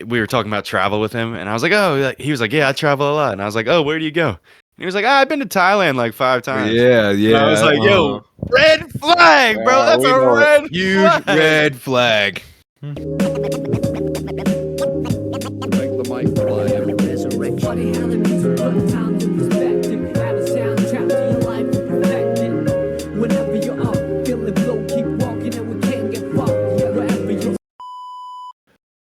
we were talking about travel with him, and I was like, oh, he was like, yeah, I travel a lot, and I was like, oh, where do you go? And he was like, I've been to Thailand like 5 times, Yeah, and I was yeah. like, yo, red flag, bro, that's we a know it. red Huge flag. red flag. Make the mic fly. Funny how the music put time to perspective. Add a soundtrack to your life and perfect it. Whenever you're up, feeling low, keep walking and we can't get fucked. Yeah, wherever you're.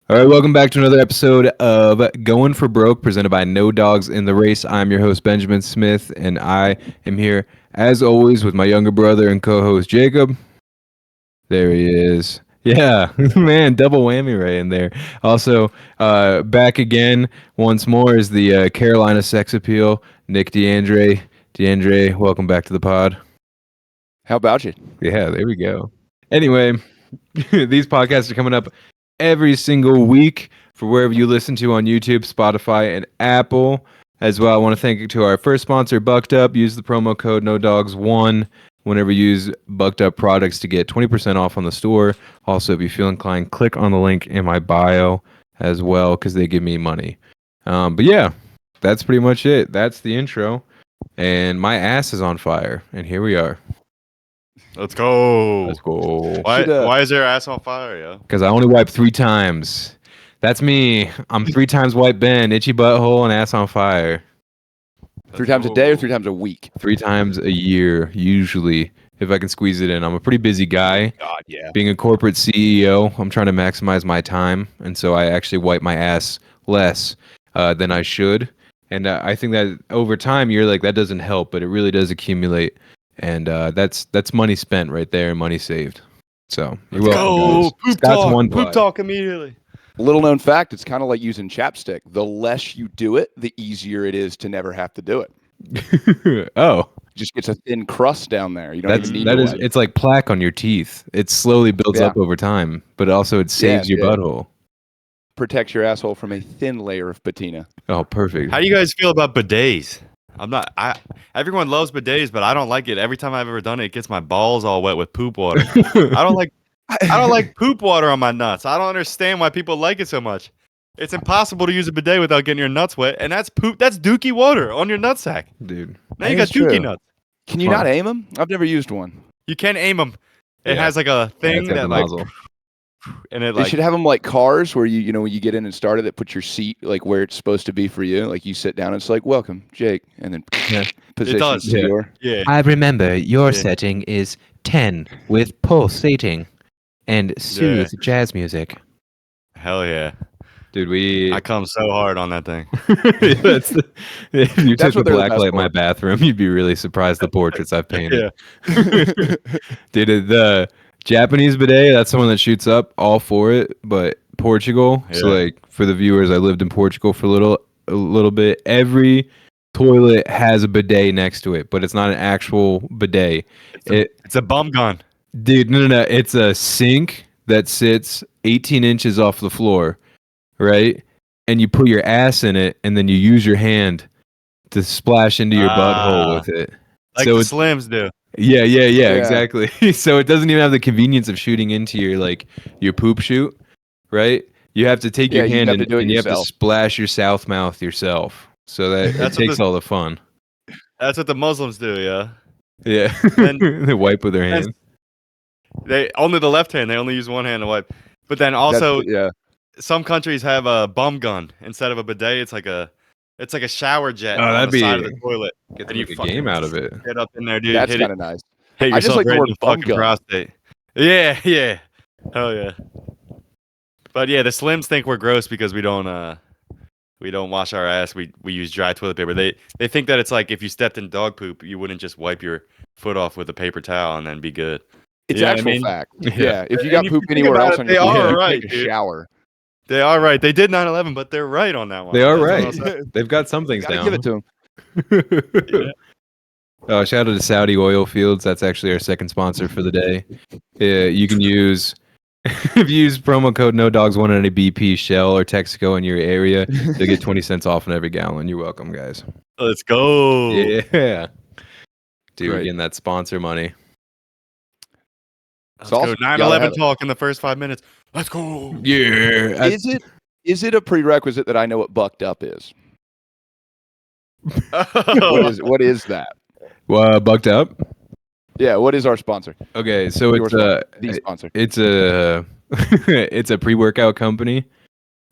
All right, welcome back to another episode of Going for Broke, presented by No Dogs in the Race. I'm your host, Benjamin Smith, and I am here, as always, with my younger brother and co-host, Jacob. There he is. Yeah, man, double whammy right in there. Also, back again once more is the Carolina sex appeal, Nick DeAndre. DeAndre, welcome back to the pod. How about you? Yeah, there we go. Anyway, these podcasts are coming up every single week for wherever you listen to on YouTube, Spotify, and Apple. As well, I want to thank you to our first sponsor, Bucked Up. Use the promo code NODOGS1 whenever you use Bucked Up products to get 20% off on the store. Also, if you feel inclined, click on the link in my bio as well because they give me money. But yeah, that's pretty much it. That's the intro. And my ass is on fire. And here we are. Let's go. Let's go. Why is their ass on fire, yo? Because I only wipe 3 times. That's me. I'm 3 times white Ben, itchy butthole, and ass on fire. 3 times a day or 3 times a week? 3 times a year, usually, if I can squeeze it in. I'm a pretty busy guy. God, yeah. Being a corporate CEO, I'm trying to maximize my time, and so I actually wipe my ass less than I should. And I think that over time, you're like, that doesn't help, but it really does accumulate. And that's money spent right there, money saved. So you're welcome, guys. Poop Scott's talk. one Poop pod. talk immediately. Little known fact, it's kind of like using chapstick. The less you do it, the easier it is to never have to do it. Oh, It just gets a thin crust down there. You don't even need that to is wipe. it's like plaque on your teeth. It slowly builds Yeah. up over time, but also it saves your yeah. butthole. Protects your asshole from a thin layer of patina. Oh, perfect. How do you guys feel about bidets? Everyone loves bidets, but I don't like it. Every time I've ever done it, it gets my balls all wet with poop water. I don't like poop water on my nuts. I don't understand why people like it so much. It's impossible to use a bidet without getting your nuts wet, and that's poop. That's dookie water on your nutsack. Dude. Now you That got is dookie true. nuts. Can you not aim them? I've never used one. You can aim them. It Yeah. has like a thing it's got the that like, nozzle. and it They like should have them like cars where you know when you get in and start it, it puts your seat like where it's supposed to be for you. Like you sit down, and it's like welcome, Jake, and then Yeah. positions does. to Yeah. your. yeah. I remember your Yeah. setting is 10 with pulsating and soothe jazz music. Hell yeah. Dude, we I come so hard on that thing. if you That's took what the they're the black best light in my for. bathroom, you'd be really surprised the portraits I've painted. Yeah. Dude, the Japanese bidet, that's the one that shoots up, all for it. But Portugal, so Yeah. like for the viewers, I lived in Portugal for a little bit. Every toilet has a bidet next to it, but it's not an actual bidet. It's a bum gun. Dude, no. It's a sink that sits 18 inches off the floor, right? And you put your ass in it, and then you use your hand to splash into your butthole with it. Like So the it's Slims do. yeah, exactly. So it doesn't even have the convenience of shooting into your poop chute, right? You have to take your Yeah, you hand have to do it and you have to yourself. splash your south mouth yourself. So that That's it what takes all the fun. That's what the Muslims do, yeah. Yeah. And- They wipe with their and- hands. They only the left hand. They only use one hand to wipe. But then also, yeah. some countries have a bum gun instead of a bidet. It's like a shower jet Oh, on that'd the side be- of the toilet. Get And to you make a fucking game out of it. Get up in there, dude. That's hit kind of nice. hit I just yourself like the right in word the bum fucking gun. prostate. Yeah. Hell yeah. But yeah, the Slims think we're gross because we don't wash our ass. We use dry toilet paper. They think that it's like if you stepped in dog poop, you wouldn't just wipe your foot off with a paper towel and then be good. It's You know what I actual mean? fact. Yeah. Yeah. If you And got if poop you think anywhere about else it, on your they feet, are you right, take a dude. shower. They are right. They did 9/11, but they're right on that one. They are That's what right. I'll say. They've got some things Gotta down. give it to them. Yeah. Shout out to Saudi Oil Fields. That's actually our second sponsor for the day. You can use if you use promo code NODOGS1 on any BP, Shell, or Texaco in your area, you'll get 20 cents off on every gallon. You're welcome, guys. Let's go. Yeah. Dude, we're Great. getting that sponsor money. Let's Sauce? go. Gotta have 9/11 it. talk in the first 5 minutes. Let's go. Yeah. Is it Is it a prerequisite that I know what bucked up is? Oh, What is that? Bucked up. Yeah, what is our sponsor? Okay, so Your it's sponsor, the sponsor. it's a it's a pre-workout company,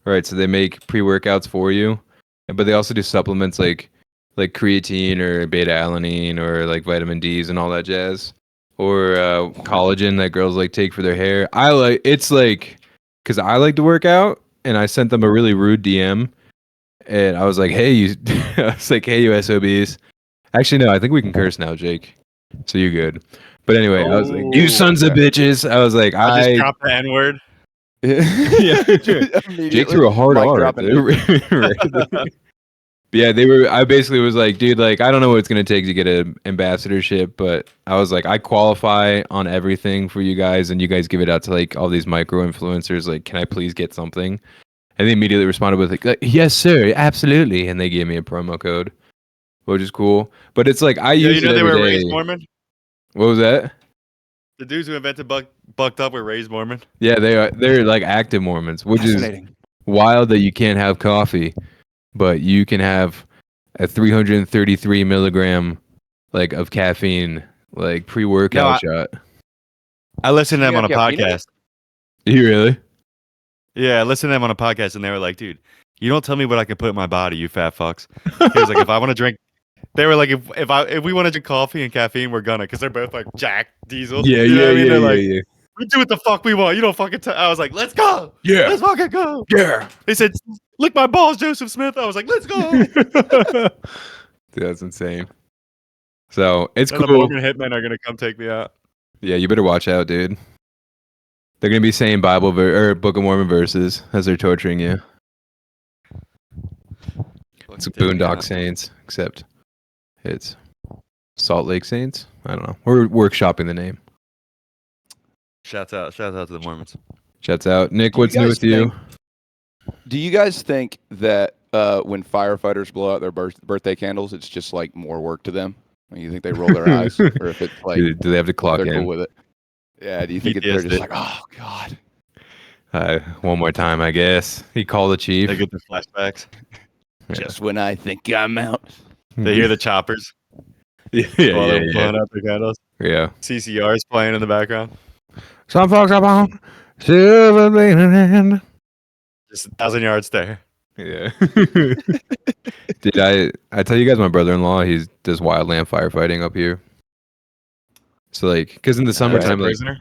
right? So they make pre-workouts for you, but they also do supplements like creatine or beta alanine or like vitamin D's and all that jazz, or collagen that girls like take for their hair. Because I like to work out, and I sent them a really rude DM, and I was like, hey you, I was like, hey you SOBs. Actually, no, I think we can curse now, Jake. So you're good. But anyway, I was like, you Oh, sons of bitches. I was like, I just dropped the N word. yeah. Jake Immediately, threw a hard mic R. dropping. Right. Yeah, they were. I basically was like, dude, like, I don't know what it's gonna take to get an ambassadorship, but I was like, I qualify on everything for you guys, and you guys give it out to like all these micro influencers. Like, can I please get something? And they immediately responded with like, yes, sir, absolutely, and they gave me a promo code, which is cool. But it's like I Yeah, use you know it they every were day. raised Mormon. What was that? The dudes who invented bucked up were raised Mormon. Yeah, they are. They're like active Mormons, which is Fascinating. wild that you can't have coffee, but you can have a 333 milligram like of caffeine like pre-workout shot. I listened to them You on a got caffeine in it? podcast. You really? Yeah, I listened to them on a podcast, and they were like, "Dude, you don't tell me what I can put in my body, you fat fucks." He was like, "If I want to drink," they were like, "If we want to drink coffee and caffeine, we're gonna," because they're both like Jack Diesel. Yeah, you know what I mean? They're like, yeah. "We do what the fuck we want. You don't fucking." I was like, "Let's go. Yeah. Let's fucking go." Yeah. They said, "Lick my balls, Joseph Smith." I was like, "Let's go." Dude, that's insane. So it's And the cool. Mormon hitmen are gonna come take me out. Yeah, you better watch out, dude. They're gonna be saying or Book of Mormon verses as they're torturing you. It's Take me Boondock out. Saints, except it's Salt Lake Saints. I don't know. We're workshopping the name. Shouts out to the Mormons. Shouts out, Nick. Do you What's new guys with you? Do you guys think that when firefighters blow out their birthday candles, it's just like more work to them? You think they roll their eyes, or if it's like Do they have to clock they're in? cool with it? Yeah. Do you think they're just like, oh god? One more time, I guess. He called the chief. They get the flashbacks. Yeah. Just when I think I'm out. They hear the choppers yeah, while they're blowing out their candles. yeah. CCR is playing in the background. Some folks up on silver blade. Just 1,000-yard stare. Yeah. Did I tell you guys my brother-in-law, he does wildland firefighting up here. So like, because in the He's a summertime, like, prisoner.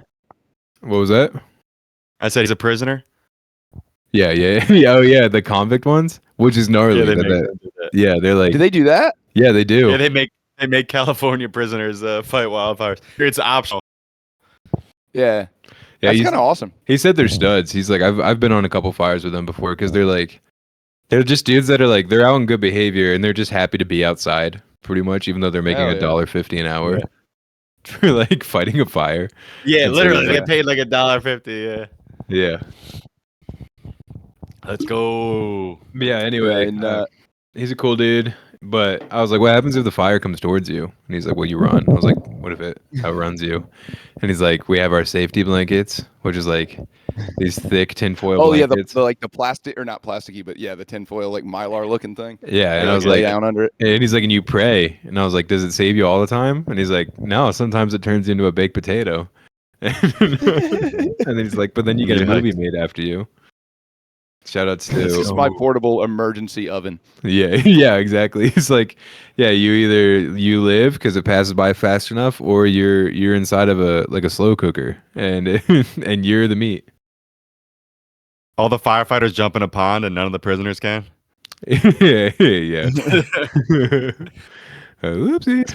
what was that? I said he's a prisoner. Yeah. Oh yeah, the convict ones, which is gnarly. Yeah, they that- make that- them do that. yeah, they're like, Do they do that? yeah, they do. Yeah, they make California prisoners fight wildfires. It's optional. Yeah. Yeah, That's he's- kind of awesome. He said they're studs. He's like, I've been on a couple fires with them before because they're just dudes that are like, they're out in good behavior and they're just happy to be outside pretty much, even though they're making Hell yeah. $1.50 an hour Yeah. for like fighting a fire. Yeah, It's literally, like- they get paid like $1.50. Yeah. Yeah. Let's go. But yeah, anyway, And, he's a cool dude. But I was like, what happens if the fire comes towards you? And he's like, well, you run. I was like, what if it outruns you? And he's like, we have our safety blankets, which is like these thick tinfoil oh yeah, blankets. the like the plastic or not plasticky, but yeah, the tinfoil like mylar looking thing. Yeah, and You I was lay like, down under it. and he's like, and you pray. And I was like, does it save you all the time? And he's like, no, sometimes it turns you into a baked potato. And then he's like, but then you get a Yeah. movie made after you. Shout outs This to is my portable emergency oven. yeah, exactly. It's like, yeah, you live because it passes by fast enough, or you're inside of a slow cooker, and and you're the meat. All the firefighters jump in a pond and none of the prisoners can. yeah. Oopsie.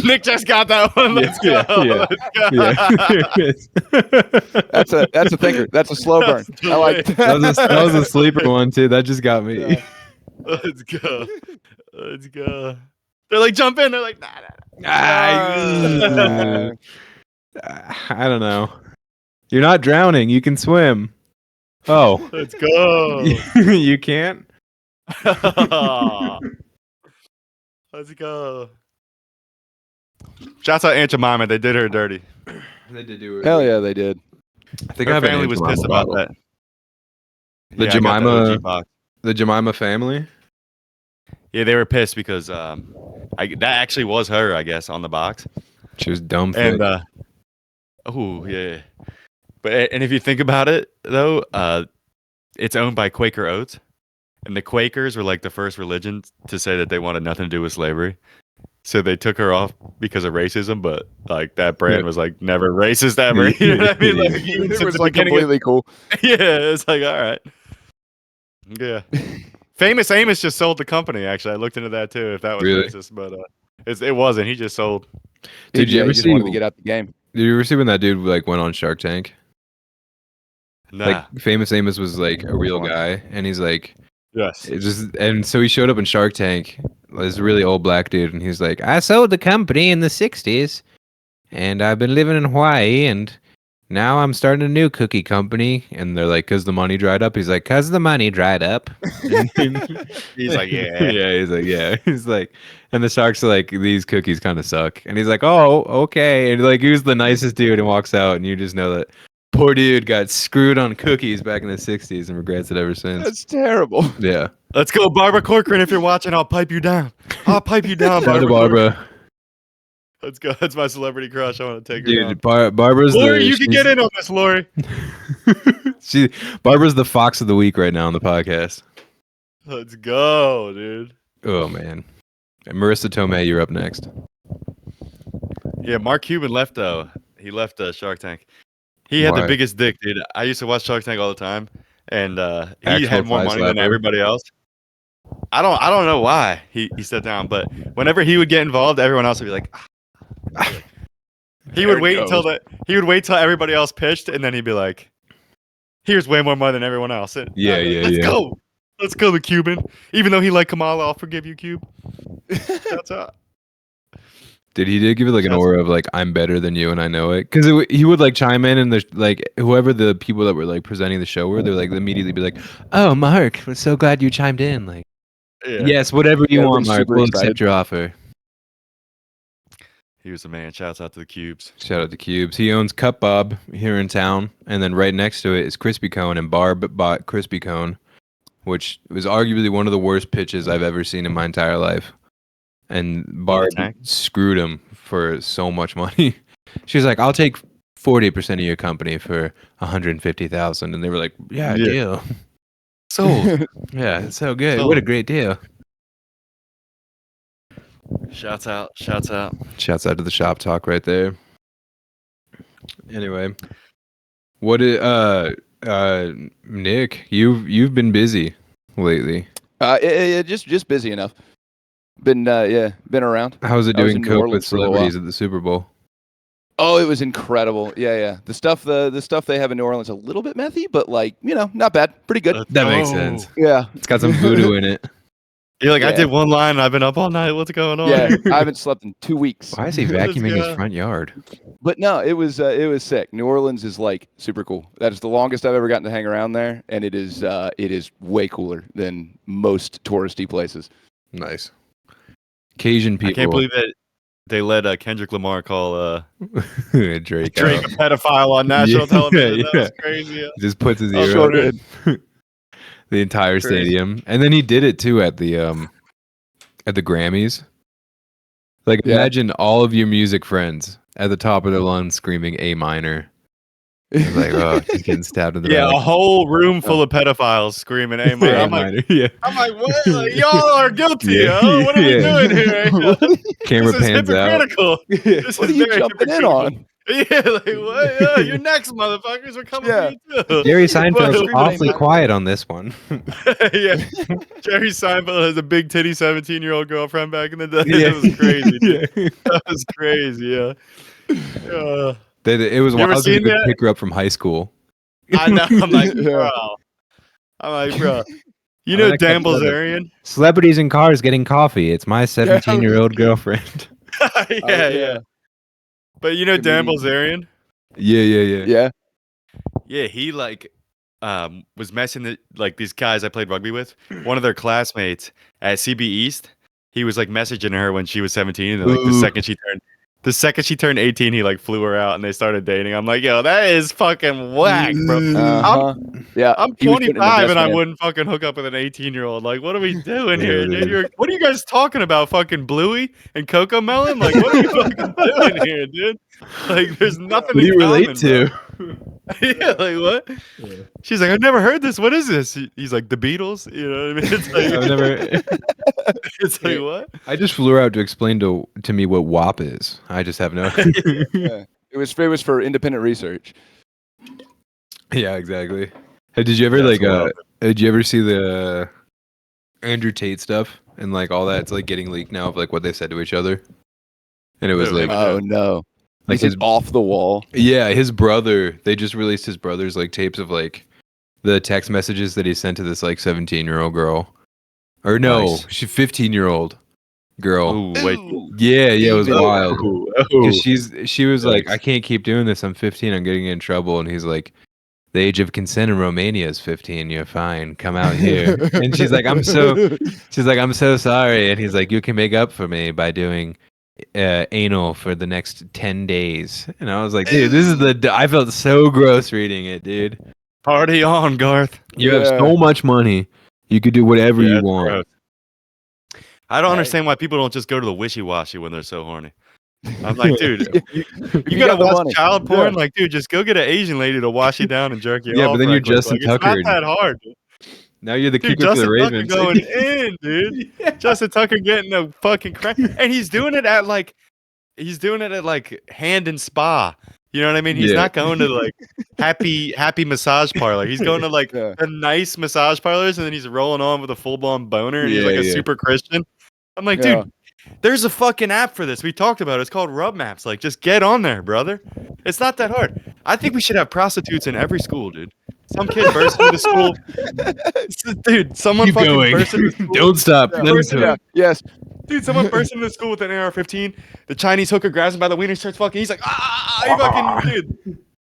Nick just got that one. Let's Yeah, go. yeah, Let's go. yeah. That's a thinker. That's a slow burn. That's I like delayed. That was a sleeper one too. That just got me. Yeah. Let's go. Let's go. They're like, jump in. They're like, nah. I don't know. You're not drowning. You can swim. Oh, Let's go. you can't. Let's go. Shouts out Aunt Jemima. They did her dirty. They did do it. Hell yeah, they did. I think I Her have an family Aunt was Jemima pissed about bottle. that. The Yeah, I got the Jemima, OG box. the Jemima family. Yeah, they were pissed because that actually was her, I guess, on the box. She was dumb thick. And oh yeah, and if you think about it though, it's owned by Quaker Oats, and the Quakers were like the first religion to say that they wanted nothing to do with slavery. So they took her off because of racism, but like that brand Yeah. was like never racist ever. You know what I mean? Like even It since was the like beginning. completely cool. Yeah, it's like all right. Yeah. Famous Amos just sold the company. Actually, I looked into that too. If that was Really? racist, but it wasn't. He just sold. Did you Yeah, ever he just see? wanted to get out the game. Did you ever see when that dude like went on Shark Tank? Nah. Like Famous Amos was like a real Which one? guy, and he's like, Yes. it just and so he showed up in Shark Tank. This really old black dude, and he's like, I sold the company in the '60s, and I've been living in Hawaii, and now I'm starting a new cookie company. And they're like, cause the money dried up. He's like, cause the money dried up. And He's like, yeah. yeah, he's like, yeah, he's like, and the sharks are like, these cookies kind of suck, and he's like, oh, okay, and like he was the nicest dude, and walks out, and you just know that poor dude got screwed on cookies back in the '60s and regrets it ever since. That's terrible. Yeah, Let's go, Barbara Corcoran. If you're watching, I'll pipe you down. I'll pipe you down, shout out to Barbara. Corcoran. Barbara. Let's go. That's my celebrity crush. I want to take her down. Dude, Barbara's Lori, you can get in on this, Lori. Barbara's the fox of the week right now on the podcast. Let's go, dude. Oh man, and Marissa Tomei, you're up next. Yeah, Mark Cuban left though. He left Shark Tank. He had Why? the biggest dick, dude. I used to watch Shark Tank all the time, and he Actual had more fly money than slapper? everybody else. I don't know why he stepped down, but whenever he would get involved, everyone else would be like. He would wait till everybody else pitched, and then he'd be like, "Here's way more money than everyone else." And Yeah, I'm like, yeah, Let's yeah. go. Let's go, the Cuban. Even though he liked Kamala, I'll forgive you, Cube. That's up. Did he did give it like an That's- aura of like I'm better than you and I know it? Because he would like chime in and there's like whoever the people that were like presenting the show were, they're like immediately be like, "Oh, Mark, we're so glad you chimed in." Like, Yeah. yes, whatever you Yeah, want, everybody's Mark. super We'll excited. accept your offer. He was the man. Shouts out to the Cubes. Shout out to Cubes. He owns Cup Bob here in town, and then right next to it is Crispy Cone, and Barb bought Crispy Cone, which was arguably one of the worst pitches I've ever seen in my entire life. And Barb tank? screwed him for so much money. She was like, "I'll take 40% of your company for 150,000," and they were like, "Yeah, Yeah. deal." Sold. Yeah, it's so good. Sold. What a great deal. Shouts out. Shouts out. Shouts out to the shop talk right there. Anyway, what is Nick? You've been busy lately. Just busy enough. Been around. How's it I was doing in New coke with Orleans for a little celebrities at the Super Bowl? Oh, it was incredible. Yeah. The stuff they have in New Orleans a little bit methy, but like, not bad. Pretty good. That makes Oh. sense. Yeah. It's got some voodoo in it. You're like, I Yeah. did one line. And I've been up all night. What's going on? Yeah. here? I haven't slept in 2 weeks. Why is he Let's vacuuming his go. front yard? But no, it was sick. New Orleans is like super cool. That is the longest I've ever gotten to hang around there, and it is way cooler than most touristy places. Nice. Cajun people. I can't believe that they let Kendrick Lamar call Drake. Drake out. a pedophile on national Yeah, television. yeah. That was crazy. Yeah. Just puts his Oh, ear sure up. The entire Crazy. stadium, and then he did it too at the Grammys. Like, Yeah. imagine all of your music friends at the top of their lungs screaming A minor. It's like, oh, he's getting stabbed in the Yeah, a back. whole room full of pedophiles screaming, "Hey, man!" A I'm like, minor. Yeah. what? Like, y'all are guilty. Yeah. Huh? What are we Yeah. doing here? Camera This is pans out. hypocritical. This What is are you very jumping in hypocritical. on? Yeah, like what? Yeah, you're next, motherfuckers. We're coming Yeah. for you too. Jerry Seinfeld's Well, awfully minor. quiet on this one. Yeah, Jerry Seinfeld has a big titty 17-year-old girlfriend back in the day. Yeah. That was crazy. Dude. Yeah. That was crazy. Yeah. It was You ever wild to seen that? pick her up from high school. I know. I'm like, Yeah. bro. You I know mean, I Dan kept that up. Bilzerian? Celebrities in cars getting coffee. It's my 17-year-old girlfriend. Yeah. But you know Dan Comedian. Bilzerian? Yeah. Yeah. Yeah, he was messing these guys I played rugby with. One of their classmates at CB East, he was like messaging her when she was 17, and like the Ooh. second she turned The second she turned 18, he like flew her out and they started dating. I'm like, yo, that is fucking whack, bro. Uh-huh. Yeah, I'm he was putting in the 25 best and I man. wouldn't fucking hook up with an 18-year-old. Like, what are we doing Yeah, here, dude. dude? What are you guys talking about? Fucking Bluey and Coco Melon? Like, what are you fucking doing here, dude? Like, there's nothing What do in you relate common, to? bro. Yeah, like what? She's like, I've never heard this. What is this? He's like, the Beatles. You know what I mean? It's like, I've never. it's like what? I just flew her out to explain to me what WAP is. I just have no. Yeah. It was for independent research. Yeah, exactly. Hey, did you ever Yeah, like? it's wild. Did you ever see the Andrew Tate stuff and like all that? It's like getting leaked now of like what they said to each other, and it was Who, like him Oh no. like Is his it off the wall? yeah his brother. They just released his brother's like tapes of like the text messages that he sent to this like 17-year-old girl, or no, Nice. she 15-year-old girl. Ooh, wait. Yeah, it was Even- wild. Ooh, Because she was like, Yikes. I can't keep doing this. I'm 15. I'm getting in trouble. And he's like, the age of consent in Romania is 15. You're fine. Come out here. And she's like, I'm so sorry. And he's like, you can make up for me by doing anal for the next 10 days. And I was like, dude, this is I felt so gross reading it, dude. Party on, Garth. You have Yeah. so much money. You could do whatever Yeah, you it's want. gross. I don't Hey. understand why people don't just go to the Wishy-Washy when they're so horny. I'm like, dude, you You gotta got the watch money. child porn? Like, dude, just go get an Asian lady to wash you down and jerk you Yeah, off. but then you're right quick. Justin Like, Tucker. It's not that hard, dude. Now you're the Dude, keeper for the Justin Tucker Ravens. going in, dude. Justin Tucker getting a fucking crack, and he's doing it at like Hand and Spa. You know what I mean? He's Yeah. not going to like happy massage parlor. He's going to like Yeah. the nice massage parlors, and then he's rolling on with a full blown boner, and he's like a Yeah. super Christian. I'm like, Yeah. dude, there's a fucking app for this. We talked about it. It's called Rub Maps. Like, just get on there, brother. It's not that hard. I think we should have prostitutes in every school, dude. Some kid bursts into school. Dude, someone Keep fucking going. bursts into school. Don't stop. Yeah. Let him Person- do Yeah. it. Yes. Dude, someone bursts into school with an AR-15. The Chinese hooker grabs him by the wiener, starts fucking. He's like, he fucking,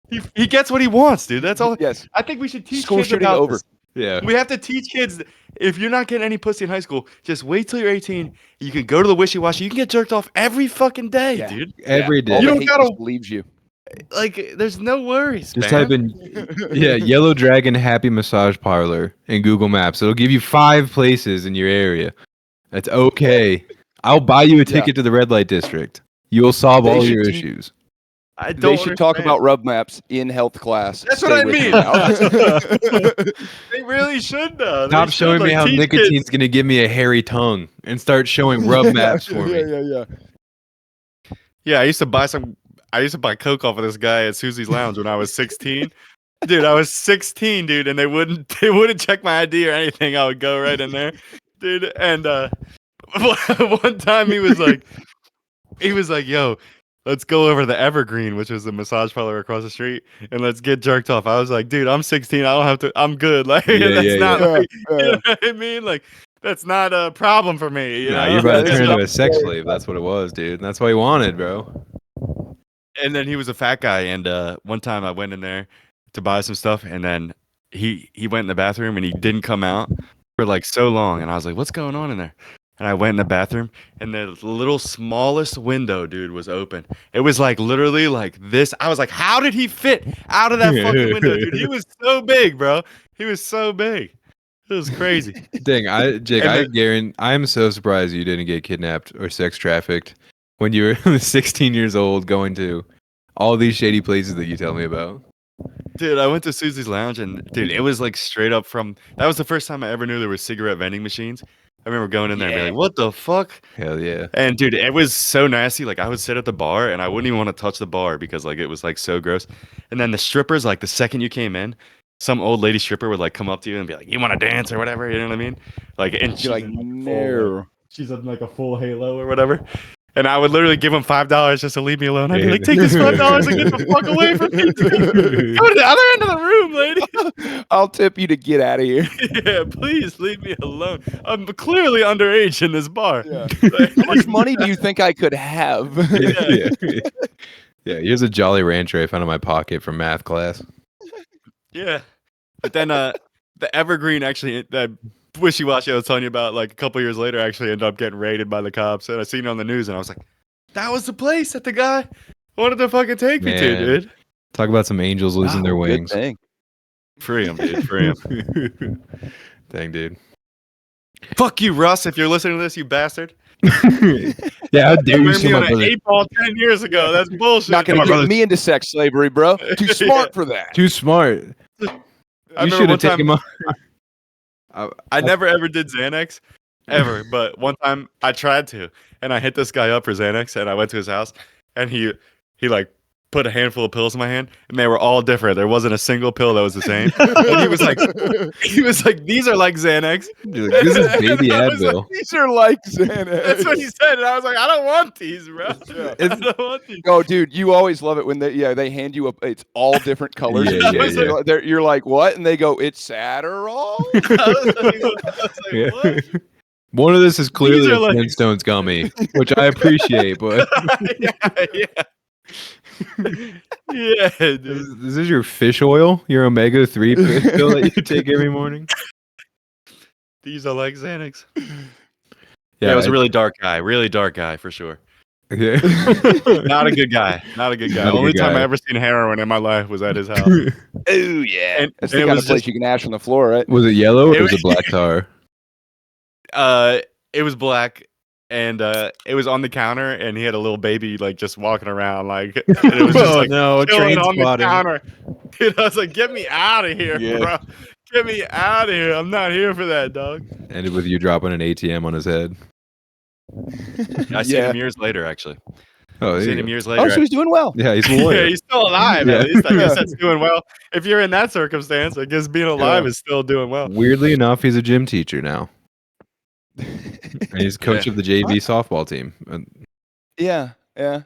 dude. He gets what he wants, dude. That's all. Yes. I think we should teach School kids shooting about over. this. Yeah. We have to teach kids, if you're not getting any pussy in high school, just wait till you're 18. You can go to the Wishy-Washy. You can get jerked off every fucking day, Yeah. dude. Every All day. You the don't hate gotta- just leaves you. Like, there's no worries, Just man. type in Yellow Dragon Happy Massage Parlor in Google Maps. It'll give you 5 places in your area. That's okay. I'll buy you a ticket to the red light district. You'll solve They all should your teach- issues. I don't They should talk understand. about rub maps in health class. That's Stay what I with mean. me now. They really should, though. They Stop should, showing me like, how teach nicotine's kids. going to give me a hairy tongue and start showing rub maps for me. Yeah. Yeah, I used to buy coke off of this guy at Susie's Lounge when I was 16. Dude, I was 16, dude, and they wouldn't check my ID or anything. I would go right in there, dude. And one time he was like, "Yo, let's go over the Evergreen, which was the massage parlor across the street, and let's get jerked off." I was like, "Dude, I'm 16. I don't have to. I'm good. Like, Yeah, that's yeah, not yeah. like, Yeah, you know what I mean? Like, that's not a problem for me. You Nah, know? you're about to That's turn into not- a sex slave. That's what it was, dude. That's what he wanted, bro. And then he was a fat guy, and one time I went in there to buy some stuff, and then he went in the bathroom and he didn't come out for like so long, and I was like, "What's going on in there?" And I went in the bathroom, and the little smallest window, dude, was open. It was like literally like this. I was like, "How did he fit out of that fucking window, dude?" He was so big, bro. He was so big. It was crazy. Dang, Jake, And I'm so surprised you didn't get kidnapped or sex trafficked when you were 16 years old going to all these shady places that you tell me about. Dude, I went to Susie's Lounge, and dude, it was like straight up from. That was the first time I ever knew there were cigarette vending machines. I remember going in there and being like, "What the fuck?" Hell yeah. And dude, it was so nasty. Like, I would sit at the bar and I wouldn't even want to touch the bar because like it was like so gross. And then the strippers, like the second you came in, some old lady stripper would like come up to you and be like, "You want to dance or whatever?" You know what I mean? Like, and she's You're like, in, full, no. she's in like a full halo or whatever. And I would literally give them $5 just to leave me alone. I'd be like, "Take this $5 and get the fuck away from me. Dude. Go to the other end of the room, lady." I'll tip you to get out of here. Yeah, please leave me alone. I'm clearly underage in this bar. Yeah. Like, How much money do you think I could have? Yeah. Yeah, here's a Jolly Rancher I found in my pocket from math class. Yeah. But then the Evergreen actually, that Wishy-Washy I was telling you about, like a couple years later, actually ended up getting raided by the cops. And I seen it on the news, and I was like, That was the place that the guy wanted to fucking take me to, Man. dude. Talk about some angels losing their Good wings. thing. Free him, dude. Free him. Dang, dude. Fuck you, Russ. If you're listening to this, you bastard. Yeah, how dare you Burned say me my on an brother? 8-ball 10 years ago. That's bullshit. Not gonna My get brother- me into sex slavery, bro. Too smart for that. Too smart. I You remember should one have taken time- my. I never ever did Xanax, ever. But one time I tried to, and I hit this guy up for Xanax, and I went to his house, and he like put a handful of pills in my hand, and they were all different. There wasn't a single pill that was the same. And he was like, these are like Xanax. Dude, this is baby And I was like, Advil. These are like Xanax. that's what he said, and I was like, I don't want these, bro. Yeah. I don't want these. Oh, dude, you always love it when they hand you it's all different colors. Yeah, and shit. yeah, yeah. You're like, what? And they go, it's Adderall. I was like, Yeah. what? One of this is clearly are a like- Flintstones gummy, which I appreciate, but yeah. Yeah, dude. this is your fish oil, your omega-3 fish pill that you take every morning. These are like Xanax. Yeah, it was a really dark guy for sure. yeah. Not a good guy. Not a good guy. Not a Only good time guy. I ever seen heroin in my life was at his house. Oh yeah, And- that's and the it kind was of place just- you can ash on the floor, right? Was it yellow or It was it was- black tar? It was black, and it was on the counter, and he had a little baby like just walking around, like and it was just like no, chilling on the counter. Dude, I was like, "Get me out of here, Yeah. bro! Get me out of here! I'm not here for that, dog." Ended with you dropping an ATM on his head. I seen Yeah. him years later, actually. Oh, there Seen you him go. years later. Oh, so he's doing well. Yeah, he's a Yeah, lawyer. he's still alive. Yeah. At least I guess Yeah. that's doing well. If you're in that circumstance, I guess being alive is still doing well. Weirdly enough, he's a gym teacher now. And he's coach of the JV softball team. Yeah, yeah.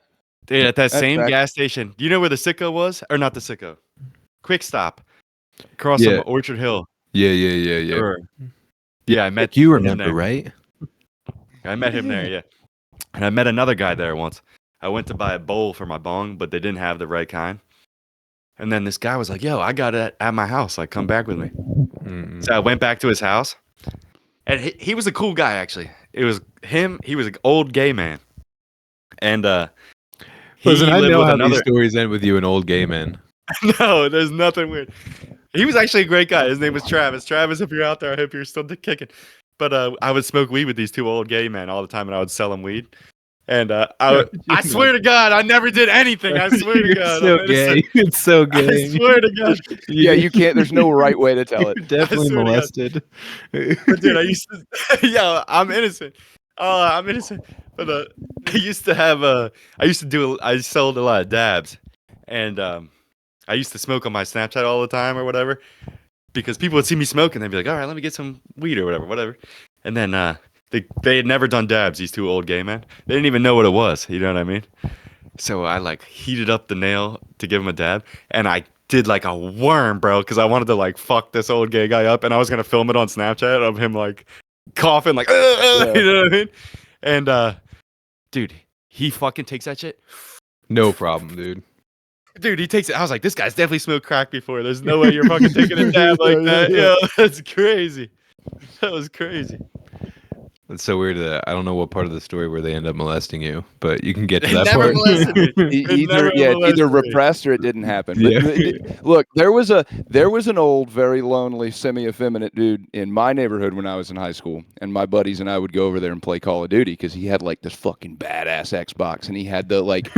Dude, at that That's same back- gas station, do you know where the Sicko was? Or not the Sicko? Quick Stop. Across Yeah. from Orchard Hill. Yeah. Or- yeah, I met You him remember, there. right? I met him there, yeah. And I met another guy there once. I went to buy a bowl for my bong, but they didn't have the right kind. And then this guy was like, "Yo, I got it at my house. Like, come back with me." Mm-mm. So I went back to his house, and he was a cool guy, actually. It was him. He was an old gay man. And he Listen, I lived know with how another. these stories end with you and old gay men. No, there's nothing weird. He was actually a great guy. His name was Travis. Travis, if you're out there, I hope you're still kicking. But I would smoke weed with these two old gay men all the time, and I would sell them weed. And I swear to God, I never did anything. I swear to You're God. so I'm gay. innocent. It's so I gay. swear to God. Yeah, you can't. There's no right way to tell You're it. definitely I swear to God. molested. But dude, I used to, yeah, I'm innocent. I'm innocent. But I used to have I sold a lot of dabs, and I used to smoke on my Snapchat all the time or whatever, because people would see me smoking, they'd be like, "All right, let me get some weed or whatever." And then they had never done dabs. These two old gay men, they didn't even know what it was. You know what I mean? So I like heated up the nail to give him a dab, and I did like a worm, bro, because I wanted to like fuck this old gay guy up, and I was gonna film it on Snapchat of him like coughing, like, you know what I mean? And dude, he fucking takes that shit. No problem, dude. Dude, he takes it. I was like, this guy's definitely smoked crack before. There's no way you're fucking taking a dab like that. Yo, that's crazy. That was crazy. It's so weird that I don't know what part of the story where they end up molesting you, but you can get to They that never part. molested me. It never It's either molested me. repressed or it didn't happen. But Yeah. look, there was an old, very lonely, semi-effeminate dude in my neighborhood when I was in high school, and my buddies and I would go over there and play Call of Duty because he had like this fucking badass Xbox, and he had the like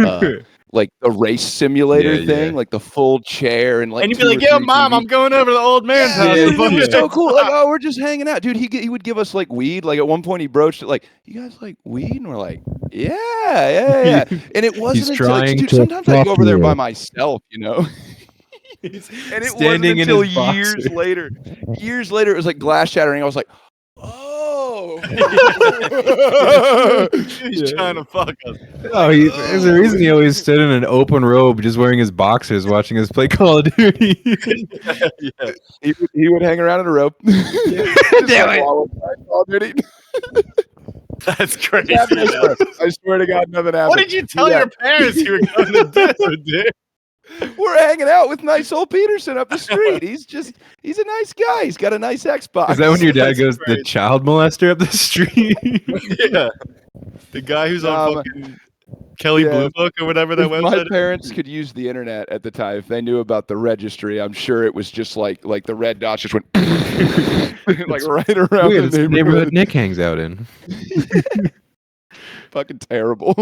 a race simulator Yeah, thing, yeah. like the full chair, and like. And you'd be 2 or like, yo, 3 mom, TVs. I'm going over to the old man's Yeah, house. Yeah, dude, it was yeah. so cool. Like, oh, we're just hanging out, dude. He would give us like weed. Like at one point, he broached it, like, "You guys like weed?" And we're like, "Yeah." And it wasn't until like, trying dude, to sometimes I go over there fuck by you. myself, you know. And it Standing in wasn't until his years boxers. later. Years later, it was like glass shattering. I was like, "Oh." He's trying to fuck us. Oh, there's a reason he always stood in an open robe, just wearing his boxers, watching us play Call of Duty. Yeah. He would hang around in a rope. Damn it. While we're playing Call of Duty. That's crazy. I swear to God, nothing happened. What did you tell Yeah. your parents you were going to do, dude? We're hanging out with nice old Peterson up the street. He's a nice guy. He's got a nice Xbox. Is that when your dad That's goes, crazy. the child molester up the street? Yeah. The guy who's on Um, fucking Kelly Yeah. Blue Book or whatever that If my website. parents could use the internet at the time, if they knew about the registry, I'm sure it was just like the red dots just went like right around Weird, the it's the neighborhood Nick hangs out in. Fucking terrible.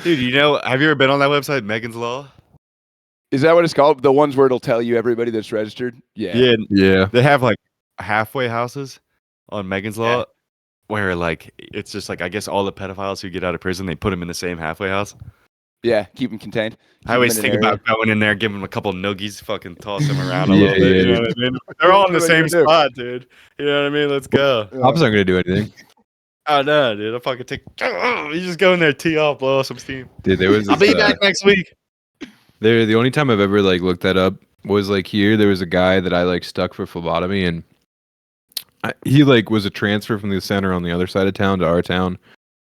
Dude, you know, have you ever been on that website, Megan's Law? Is that what it's called? The ones where it'll tell you everybody that's registered? Yeah. Yeah. They have like halfway houses on Megan's Law Yeah. where like it's just like I guess all the pedophiles who get out of prison, they put them in the same halfway house. Yeah, keep them contained. I always think about going in there, giving them a couple noogies, fucking toss them around a Yeah, little bit. yeah. You know what I mean? They're all in the What are they same gonna do? spot, dude. You know what I mean? Let's go. Cops aren't gonna do anything. Oh no, dude! I'll fucking take. You just go in there, tee off, blow off some steam. Dude, there was I'll this, be back next week. There, the only time I've ever like looked that up was like here. There was a guy that I like stuck for phlebotomy, and he like was a transfer from the center on the other side of town to our town.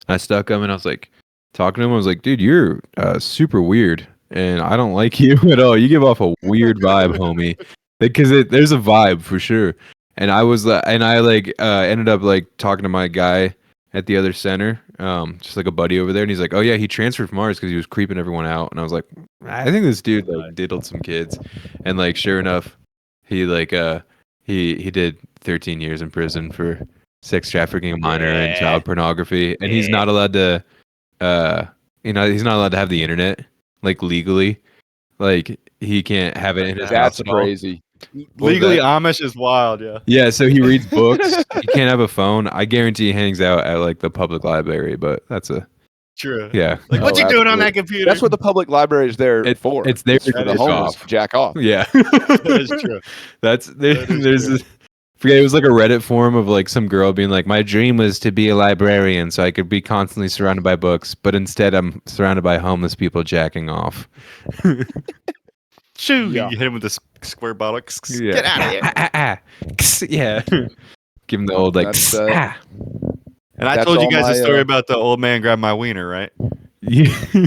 I stuck him, and I was like talking to him. I was like, "Dude, you're super weird, and I don't like you at all. You give off a weird vibe, homie." Because there's a vibe for sure. And I was, and I like ended up like talking to my guy at the other center, just like a buddy over there, and he's like, "Oh yeah, he transferred from ours because he was creeping everyone out." And I was like, "I think this dude like diddled some kids," and like sure enough, he like he did 13 years in prison for sex trafficking a minor and child pornography, and he's not allowed to, he's not allowed to have the internet like legally, like he can't have it in his house That's at all. crazy. Legally Amish is wild, yeah. Yeah, so he reads books. He can't have a phone. I guarantee he hangs out at like the public library, but that's a True. yeah. Like, what Oh, you doing on absolutely. that computer? That's what the public library is there for. It's there for to the jack homeless off. to jack off. Yeah. That is true. There's true. this, forget it was like a Reddit forum of like some girl being like, my dream was to be a librarian so I could be constantly surrounded by books, but instead I'm surrounded by homeless people jacking off. Shoo! Yeah. You hit him with the square bottle. Yeah. Get out of here. Yeah. Give him the old like That's, ah. And I That's told you all guys the my, story about the old man grabbed my wiener, right?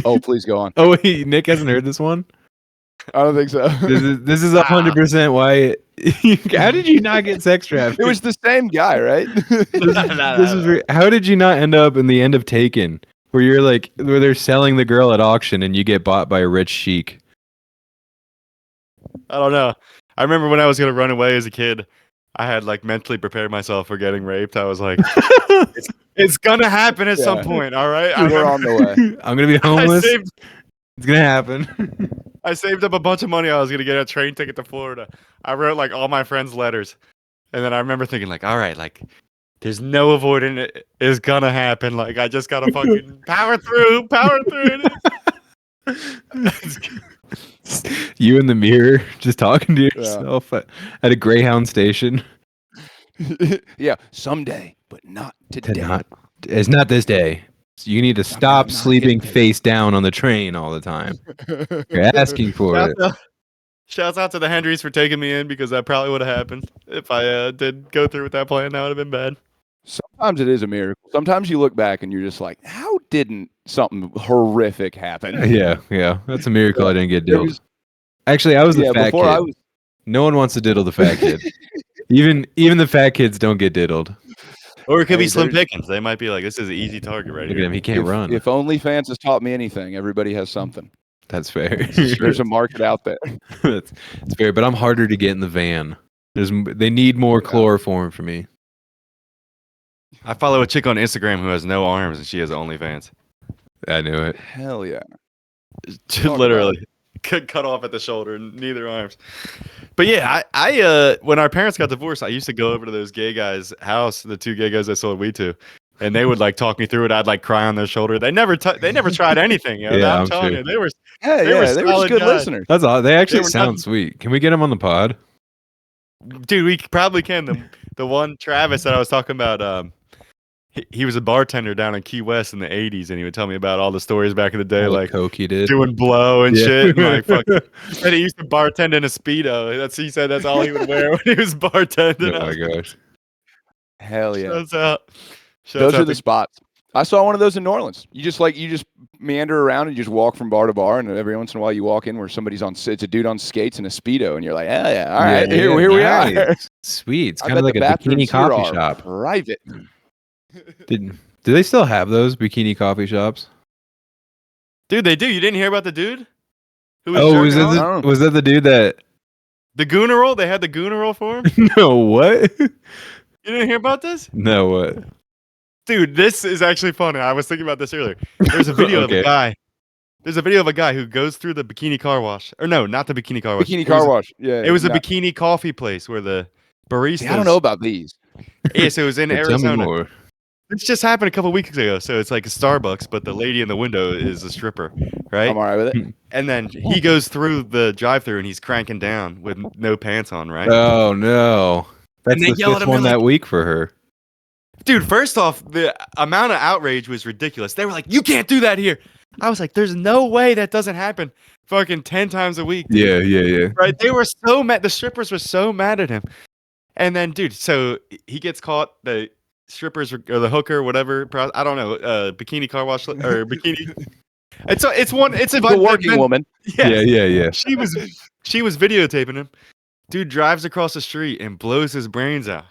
Oh, please go on. Oh wait, Nick hasn't heard this one? I don't think so. This is 100% why. How did you not get sex trafficked? It was the same guy, right? This is how did you not end up in the end of Taken, where you're like where they're selling the girl at auction and you get bought by a rich sheik? I don't know. I remember when I was gonna run away as a kid, I had like mentally prepared myself for getting raped. I was like, it's gonna happen at some Yeah. point, all right? We're on the way. I'm gonna be homeless. It's gonna happen. I saved up a bunch of money. I was gonna get a train ticket to Florida. I wrote like all my friends' letters, and then I remember thinking like, all right, like there's no avoiding it. It's gonna happen. Like I just gotta fucking power through it. You in the mirror, just talking to yourself at a Greyhound station. Yeah, someday, but not today. It's not this day. So you need to stop not sleeping getting face down on the train all the time. You're asking for it. Shouts out to the Hendrys for taking me in because that probably would have happened if I did go through with that plan. That would have been bad. Sometimes it is a miracle. Sometimes you look back and you're just like, how didn't something horrific happen? Yeah. That's a miracle I didn't get There diddled. was- Actually, I was the yeah, fat before kid. I was No one wants to diddle the fat kid. Even the fat kids don't get diddled. Or it could be Hey, Slim there's- Pickens. They might be like, this is an easy target right Look at here. him. He can't run. If OnlyFans has taught me anything, everybody has something. That's fair. There's a market out there. It's fair, but I'm harder to get in the van. They need more chloroform for me. I follow a chick on Instagram who has no arms and she has OnlyFans. I knew it. Hell yeah. Literally. Cut off at the shoulder, neither arms. But yeah, I when our parents got divorced, I used to go over to those gay guys' house, the two gay guys I sold weed to, and they would like talk me through it. I'd like cry on their shoulder. They never tried anything. You know? Yeah, I'm I'm telling sure. you, they were Hey, They were yeah, they were just solid good guys. listeners. That's all. They actually were sound not- sweet. Can we get them on the pod? dude. We probably can. The one Travis that I was talking about. He was a bartender down in Key West in the '80s, and he would tell me about all the stories back in the day, All the like coke he did. doing blow and Yeah. shit. And like fucking, he said he used to bartend in a Speedo. He said that's all he would wear when he was bartending. Oh my gosh. Hell yeah. Shouts out. Those Shouts are out the to- spots. I saw one of those in New Orleans. You just meander around and you just walk from bar to bar, and every once in a while you walk in where somebody's it's a dude on skates and a Speedo, and you're like, hell yeah, all right, here we are. nice. Sweet. It's I kind of bet like the a bathrooms bikini here coffee are shop. Private. Do they still have those bikini coffee shops? Dude, they do. You didn't hear about the dude who was Oh, jerking off? was that the dude that? The goonerol? They had the goonerol for him? No, what? You didn't hear about this? No, what? Dude, this is actually funny. I was thinking about this earlier. There's a video of Okay. a guy. There's a video of a guy who goes through the bikini car wash. Or no, not the bikini car wash. Bikini car wash. Yeah. It was a no. bikini coffee place where the baristas. See, I don't know about these. Yeah, so it was in Tell me Arizona. more. This just happened a couple weeks ago. So it's like a Starbucks, but the lady in the window is a stripper, right? I'm all right with it. And then he goes through the drive-through and he's cranking down with no pants on, right? Oh no, that's they the yell at fifth him, one they're that like- week for her. Dude, first off, the amount of outrage was ridiculous. They were like, "You can't do that here." I was like, "There's no way that doesn't happen." Fucking 10 times a week. Dude. Yeah. Right? They were so mad. The strippers were so mad at him. And then, dude, so he gets caught. The strippers or the hooker, whatever. I don't know. Bikini car wash or bikini. It's a The working woman. Yes. Yeah. She was videotaping him. Dude drives across the street and blows his brains out.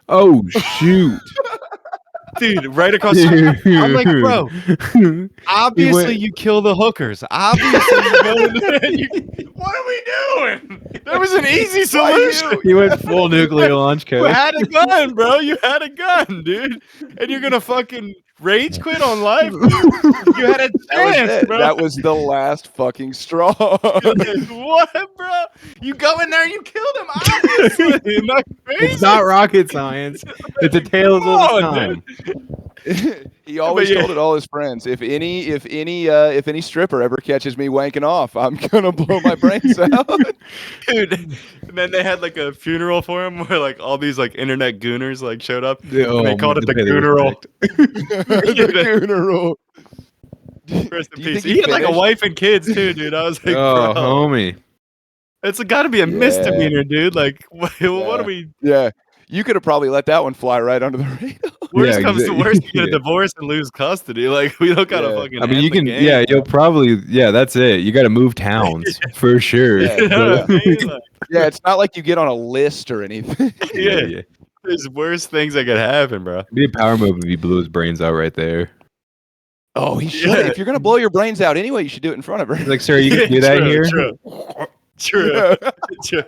Oh shoot, Dude, right across the street. I'm like, bro, obviously you kill the hookers. Obviously you go in there and what are we doing? There was an easy solution. He went full nuclear launch You code. had a gun, bro. You had a gun, dude. And you're gonna fucking rage quit on life? Dude? You had a chance, bro. That was the last fucking straw. What, bro? You go in there and you kill them, obviously. Not crazy. It's not rocket science. It's a tale as old as Come on, time. He always yeah. told it all his friends. If any stripper ever catches me wanking off, I'm gonna blow my brains out. Dude. And then they had like a funeral for him where like all these like internet gooners like showed up. And they called it the goonerol. The funeral. Rest in Do you peace. think He he had like a finished? wife and kids too, dude. I was like, Oh, bro, homie. it's got to be a misdemeanor, dude. Like, what are we? Yeah, you could have probably let that one fly right under the radar. Worst Yeah, comes to exactly. worst, you get a Yeah. divorce and lose custody. Like, we don't gotta Yeah. fucking. I mean, end you the can, game. yeah, you'll probably, that's it. You got to move towns for sure. Yeah. You know what I mean? Like, Yeah, it's not like you get on a list or anything. yeah, there's worse things that could happen, bro. It'd be a power move if he blew his brains out right there. Oh, he should. Yeah. If you're gonna blow your brains out anyway, you should do it in front of her. He's like, sir, you can do that True, here? True. True.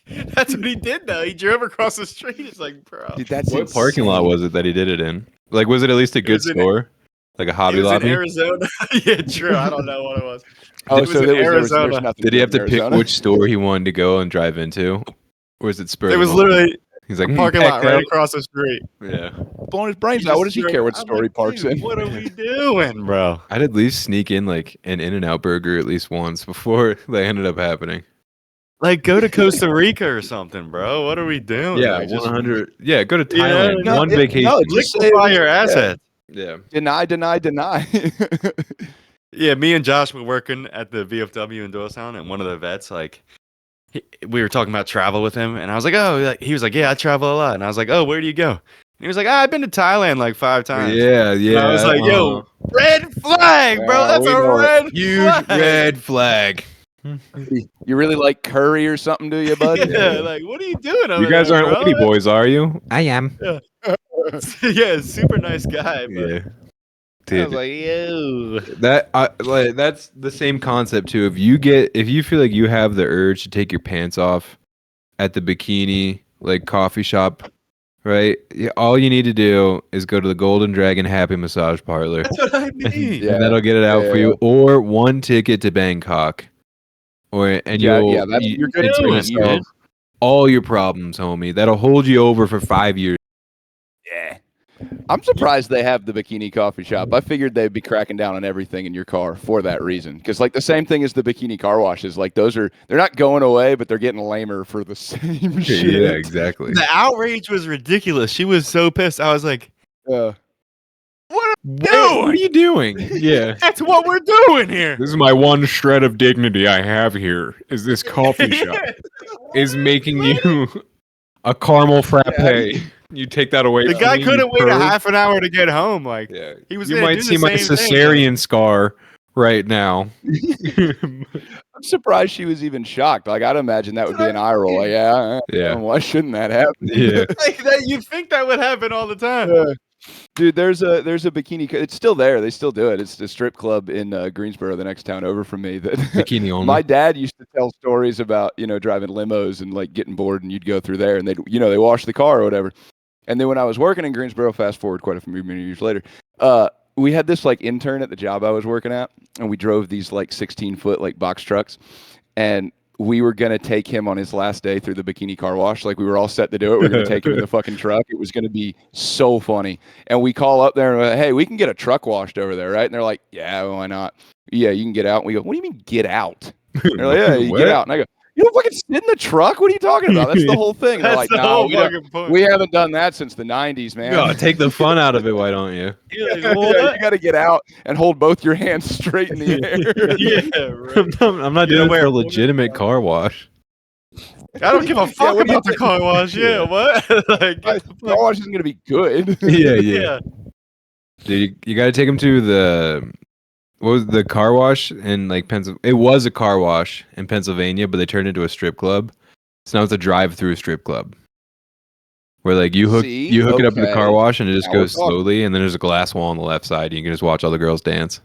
That's what he did, though. He drove across the street. It's like, bro. Dude, that's What parking insane. lot was it that he did it in? Like, was it at least a good was in- store? Like a He Hobby was in Lobby? Arizona. Yeah, true. I don't know what it was. Oh, It was so in there's Arizona. nothing Did he good have to in pick Arizona? which store he wanted to go and drive into? Or is it spur? It of was the moment? literally He's like, a parking lot right Petco. across the street. Yeah. blowing his brains out? What does he care what I'm store he like, parks dude, in? What are we doing, bro? I'd at least sneak in like an In-N-Out burger at least once before they ended up happening. Like, go to Costa Rica or something, bro. What are we doing? Yeah, Like, just 100. Yeah, go to Yeah, Thailand. no, one it- vacation. no, just say- liquefy your assets. yeah. Deny. Yeah, me and Josh were working at the VFW in Doylestown, and one of the vets, like, we were talking about travel with him, and I was like, oh, he was like, yeah, I travel a lot, and I was like, oh, where do you go? And he was like, I've been to Thailand like 5 times. Yeah, yeah. And I was like, yo, red flag, bro. Yeah, That's we a know it. red huge flag. red flag. You really like curry or something, do you, bud? Yeah, like, what are you doing over You guys there, aren't bro? lady boys, are you? I am. Yeah, super nice guy, but Yeah. I was Dude, like, yo. that like that's the same concept too. If you feel like you have the urge to take your pants off at the bikini like coffee shop, right? Yeah, all you need to do is go to the Golden Dragon Happy Massage Parlor, That's what I mean. Yeah. and that'll get it out for Yeah. you. Or one ticket to Bangkok, and Yeah, you'll yeah, that's- you're good it's doing gonna it, man. solve all your problems, homie. That'll hold you over for 5 years. Yeah. I'm surprised they have the bikini coffee shop. I figured they'd be cracking down on everything in your car for that reason. Because like the same thing as the bikini car washes, like they're not going away, but they're getting lamer for the same shit. Yeah, exactly. The outrage was ridiculous. She was so pissed. I was like, What are you doing? Yeah. that's what we're doing here. This is my one shred of dignity I have here. Is this coffee shop is making you a caramel frappe. You take that away. The from guy me, couldn't you wait a perv. half an hour to get home. Like, Yeah. he was You gonna might do see the my same thing. cesarean scar right now. I'm surprised she was even shocked. Like I'd imagine that would be an eye roll. Like, yeah. Yeah. Why shouldn't that happen? Yeah. Like that, you'd think that would happen all the time. Dude, there's a bikini. It's still there. They still do it. It's the strip club in Greensboro, the next town over from me. That Bikini only. my dad used to tell stories about driving limos and like getting bored, and you'd go through there, and they wash the car or whatever. And then when I was working in Greensboro, fast forward quite a few years later, we had this like intern at the job I was working at, and we drove these like 16-foot like box trucks, and we were going to take him on his last day through the bikini car wash. Like we were all set to do it. We were going to take him in the fucking truck. It was going to be so funny. And we call up there and we're like, hey, we can get a truck washed over there, right? And they're like, yeah, why not? Yeah, you can get out. And we go, what do you mean get out? And they're like, yeah, you get out. And I go, you don't fucking sit in the truck? What are you talking about? That's the whole thing. And they're like, no, we haven't done that since the 90s, man. No, take the fun out of it. Why don't you? You're like, Yeah, what? you got to get out and hold both your hands straight in the air. Yeah, right. I'm not doing it for a legitimate car wash. I don't give a fuck what do you about the car wash. Yeah, what? Like, Car wash isn't going to be good. Yeah. Dude, you got to take him to the what was the car wash in like Pennsylvania? It was a car wash in Pennsylvania, but they turned it into a strip club. So now it's a drive-through strip club. Where like you hook it up to the car wash and it just goes slowly, and then there's a glass wall on the left side. You can just watch all the girls dance.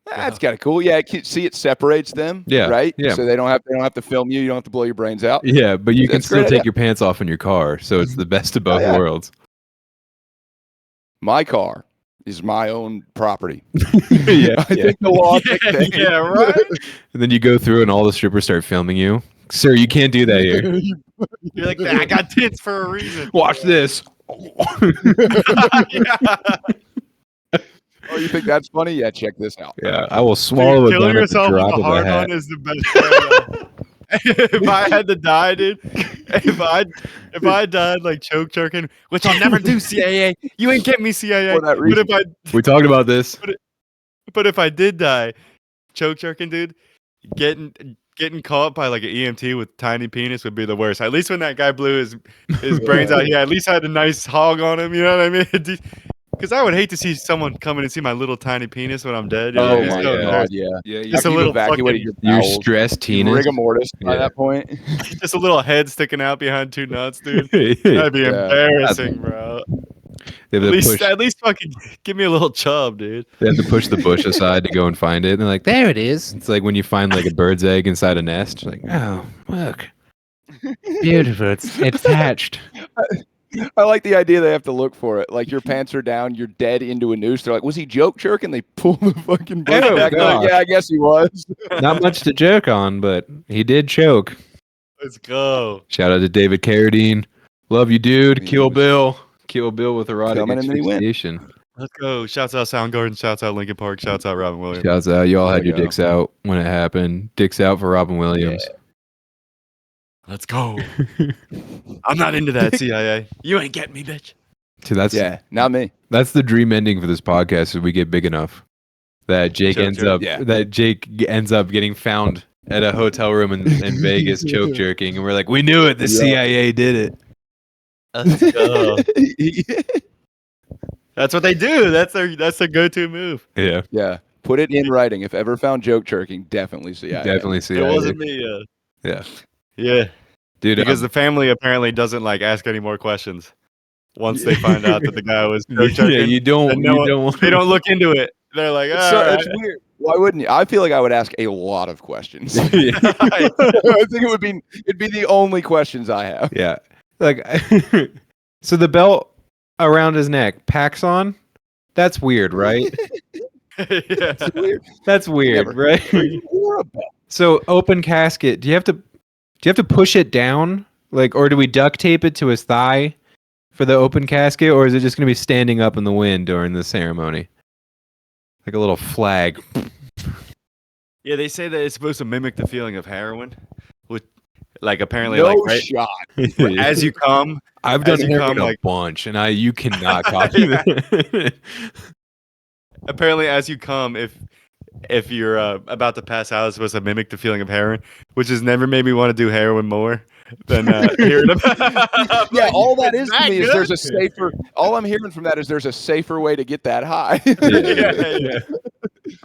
That's kind of cool. Yeah, it separates them. Yeah, right. yeah. So they don't have to film you. You don't have to blow your brains out. Yeah, but you can That's a still great take idea. your pants off in your car, so it's the best of both yeah. worlds. My car is my own property. Yeah, I think the law dictates. yeah, right. And then you go through, and all the strippers start filming you. Sir, you can't do that here. You're like, I got tits for a reason. Watch this. Oh, you think that's funny? Yeah, check this out. Yeah, I will swallow a Killing gun at the yourself with drop a of a hard hat. on is the best way. If I had to die, dude, if I died like choke jerking, which I'll never do, CIA. You ain't get me, CIA. For that reason. We talked about this. But if I did die, choke jerking, dude, getting caught by like an EMT with tiny penis would be the worst. At least when that guy blew his brains out, he at least had a nice hog on him. You know what I mean? Because I would hate to see someone come in and see my little tiny penis when I'm dead. Oh It's my so god, hard. yeah. Yeah, Just a After little you've evacuated fucking, your you're bowels, stressed you're teenage. rigor mortis by Yeah. that point. just a little head sticking out behind two nuts, dude. They That'd be Yeah. embarrassing, bro. have At least fucking give me a little chub, dude. they have to push the bush aside to go and find it. And they're like, there it is. It's like when you find like a bird's egg inside a nest. You're like, oh, look. Beautiful. It's hatched. I like the idea they have to look for it. Like your pants are down, you're dead into a noose. They're like, was he joke jerking? They pull the fucking bush Oh, back. They're like, gosh. yeah, I guess he was. Not much to joke on, but he did choke. Let's go. Shout out to David Carradine. Love you, dude. He Kill was- Bill. Kill Bill with erotic Coming and then he went. asphyxiation. Let's go. Shouts out Soundgarden. Shouts out Linkin Park. Shouts out Robin Williams. Shouts out. You all had There your you go. dicks out when it happened. Dicks out for Robin Williams. Let's go. I'm not into that, CIA. You ain't getting me, bitch. So that's Not me. that's the dream ending for this podcast. If we get big enough, that Jake Choke ends jerk, up yeah. that Jake ends up getting found at a hotel room in Vegas choke jerking, and we're like, we knew it. The Yeah. CIA did it. Let's go. That's what they do. That's their go-to move. Yeah, Yeah. Put it in writing. If ever found joke jerking, definitely see. definitely CIA. It wasn't me. Yeah, Yeah. dude. Because the family apparently doesn't like ask any more questions once they find out that the guy was choke jerking. yeah, you don't. And no You don't. They don't look into it. They're like, It's weird. Why wouldn't you? I feel like I would ask a lot of questions. I yeah. think it'd be the only questions I have. Yeah. Like, so the belt around his neck, Paxson. That's weird, right? yeah. It's weird. That's weird, Never. right? Or a belt. So open casket. Do you have to push it down, like, or do we duct tape it to his thigh for the open casket, or is it just going to be standing up in the wind during the ceremony, like a little flag? Yeah, they say that it's supposed to mimic the feeling of heroin, which, like, apparently, No like, right, shot. as you come, I've done as you heroin come, a like- bunch, and you cannot copy that. apparently, as you come, if you're about to pass out, it's supposed to mimic the feeling of heroin, which has never made me want to do heroin more than hearing about. Yeah, all that is to that me is good? there's a safer. All I'm hearing from that is there's a safer way to get that high. yeah.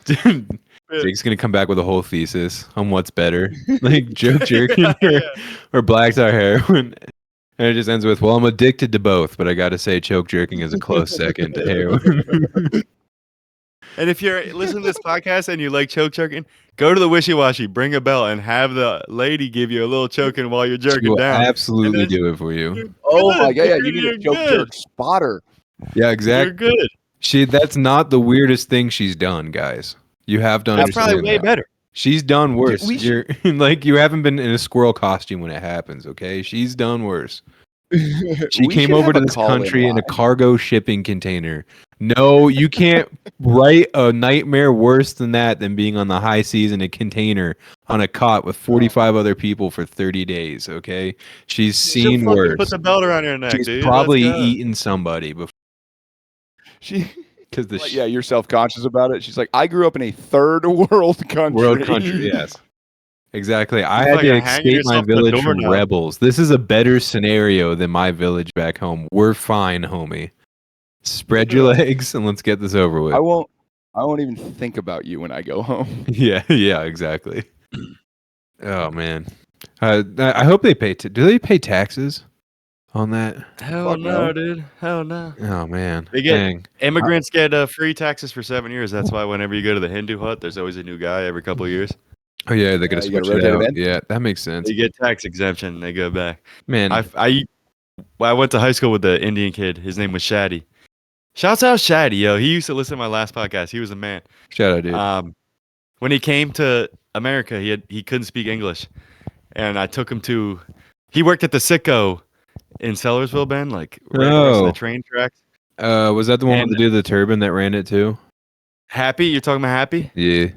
Dude, Jake's gonna come back with a whole thesis on what's better, like joke jerking or black tar heroin. And it just ends with, well, I'm addicted to both, but I got to say choke jerking is a close second to heroin. And if you're listening to this podcast and you like choke jerking, go to the Wishy-Washy, bring a bell, and have the lady give you a little choking while you're She jerking will down. absolutely And then do it for you. you're Oh my good, god, yeah, dude, you need a you're choke good. jerk spotter. Yeah, You're exactly. good. That's not the weirdest thing she's done, guys. You have to That's probably understand way that. better. She's done worse. we You're like you haven't been in a squirrel costume when it happens, okay? She's done worse. She We came should over have to a this call-in country in a line. cargo shipping container. No, you can't write a nightmare worse than that than being on the high seas in a container on a cot with 45 other people for 30 days, okay? She's She'll seen fucking worse. put the belt around your neck, She's dude. probably Let's go. eaten somebody before. She, Because the like, yeah, you're self-conscious about it. She's like, I grew up in a third world country. world country, yes. Exactly. I had fucking to hanging escape my yourself to the village from doorknob. rebels. This is a better scenario than my village back home. We're fine, homie. Spread your legs and let's get this over with. I won't even think about you when I go home. Yeah, exactly. Oh man, I hope they pay. Do they pay taxes on that? Hell Fuck no, no. dude. Hell no. Oh man, They get dang. immigrants get free taxes for 7 years. That's why whenever you go to the Hindu hut, there's always a new guy every couple of years. Oh yeah, they're gonna You gotta switch it rotate 'em out. in? Yeah, that makes sense. They get tax exemption. And they go back. Man, I went to high school with the Indian kid. His name was Shaddy. Shouts out Shaddy, yo. He used to listen to my last podcast. He was a man. shout out, dude. When he came to America, he couldn't speak English, and I took him to. He worked at the Sitco in Sellersville, Ben, like right across Oh. the train tracks. Was that the one and- with the dude with the turban that ran it too? Happy, you're talking about Happy? Yeah.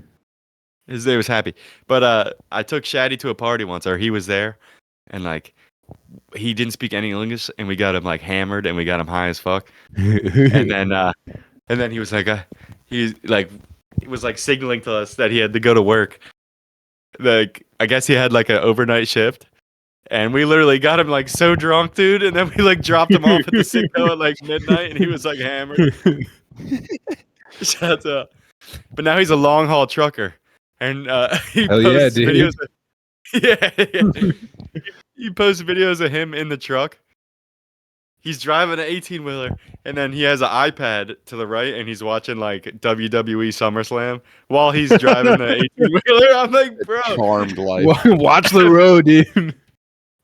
His name was Happy. But I took Shaddy to a party once, or he was there, and like he didn't speak any English, and we got him like hammered, and we got him high as fuck. And then he was like, he was like signaling to us that he had to go to work. Like I guess he had like an overnight shift, and we literally got him like so drunk, dude. And then we like dropped him off at the Sitco at like midnight, and he was like hammered. Shut up. But now he's a long haul trucker, and he Hell yeah, posts dude. videos. Yeah. He posts videos of him in the truck. He's driving an 18-wheeler, and then he has an iPad to the right, and he's watching like WWE SummerSlam while he's driving the 18-wheeler. I'm like, bro. Charmed life. Watch the road, dude.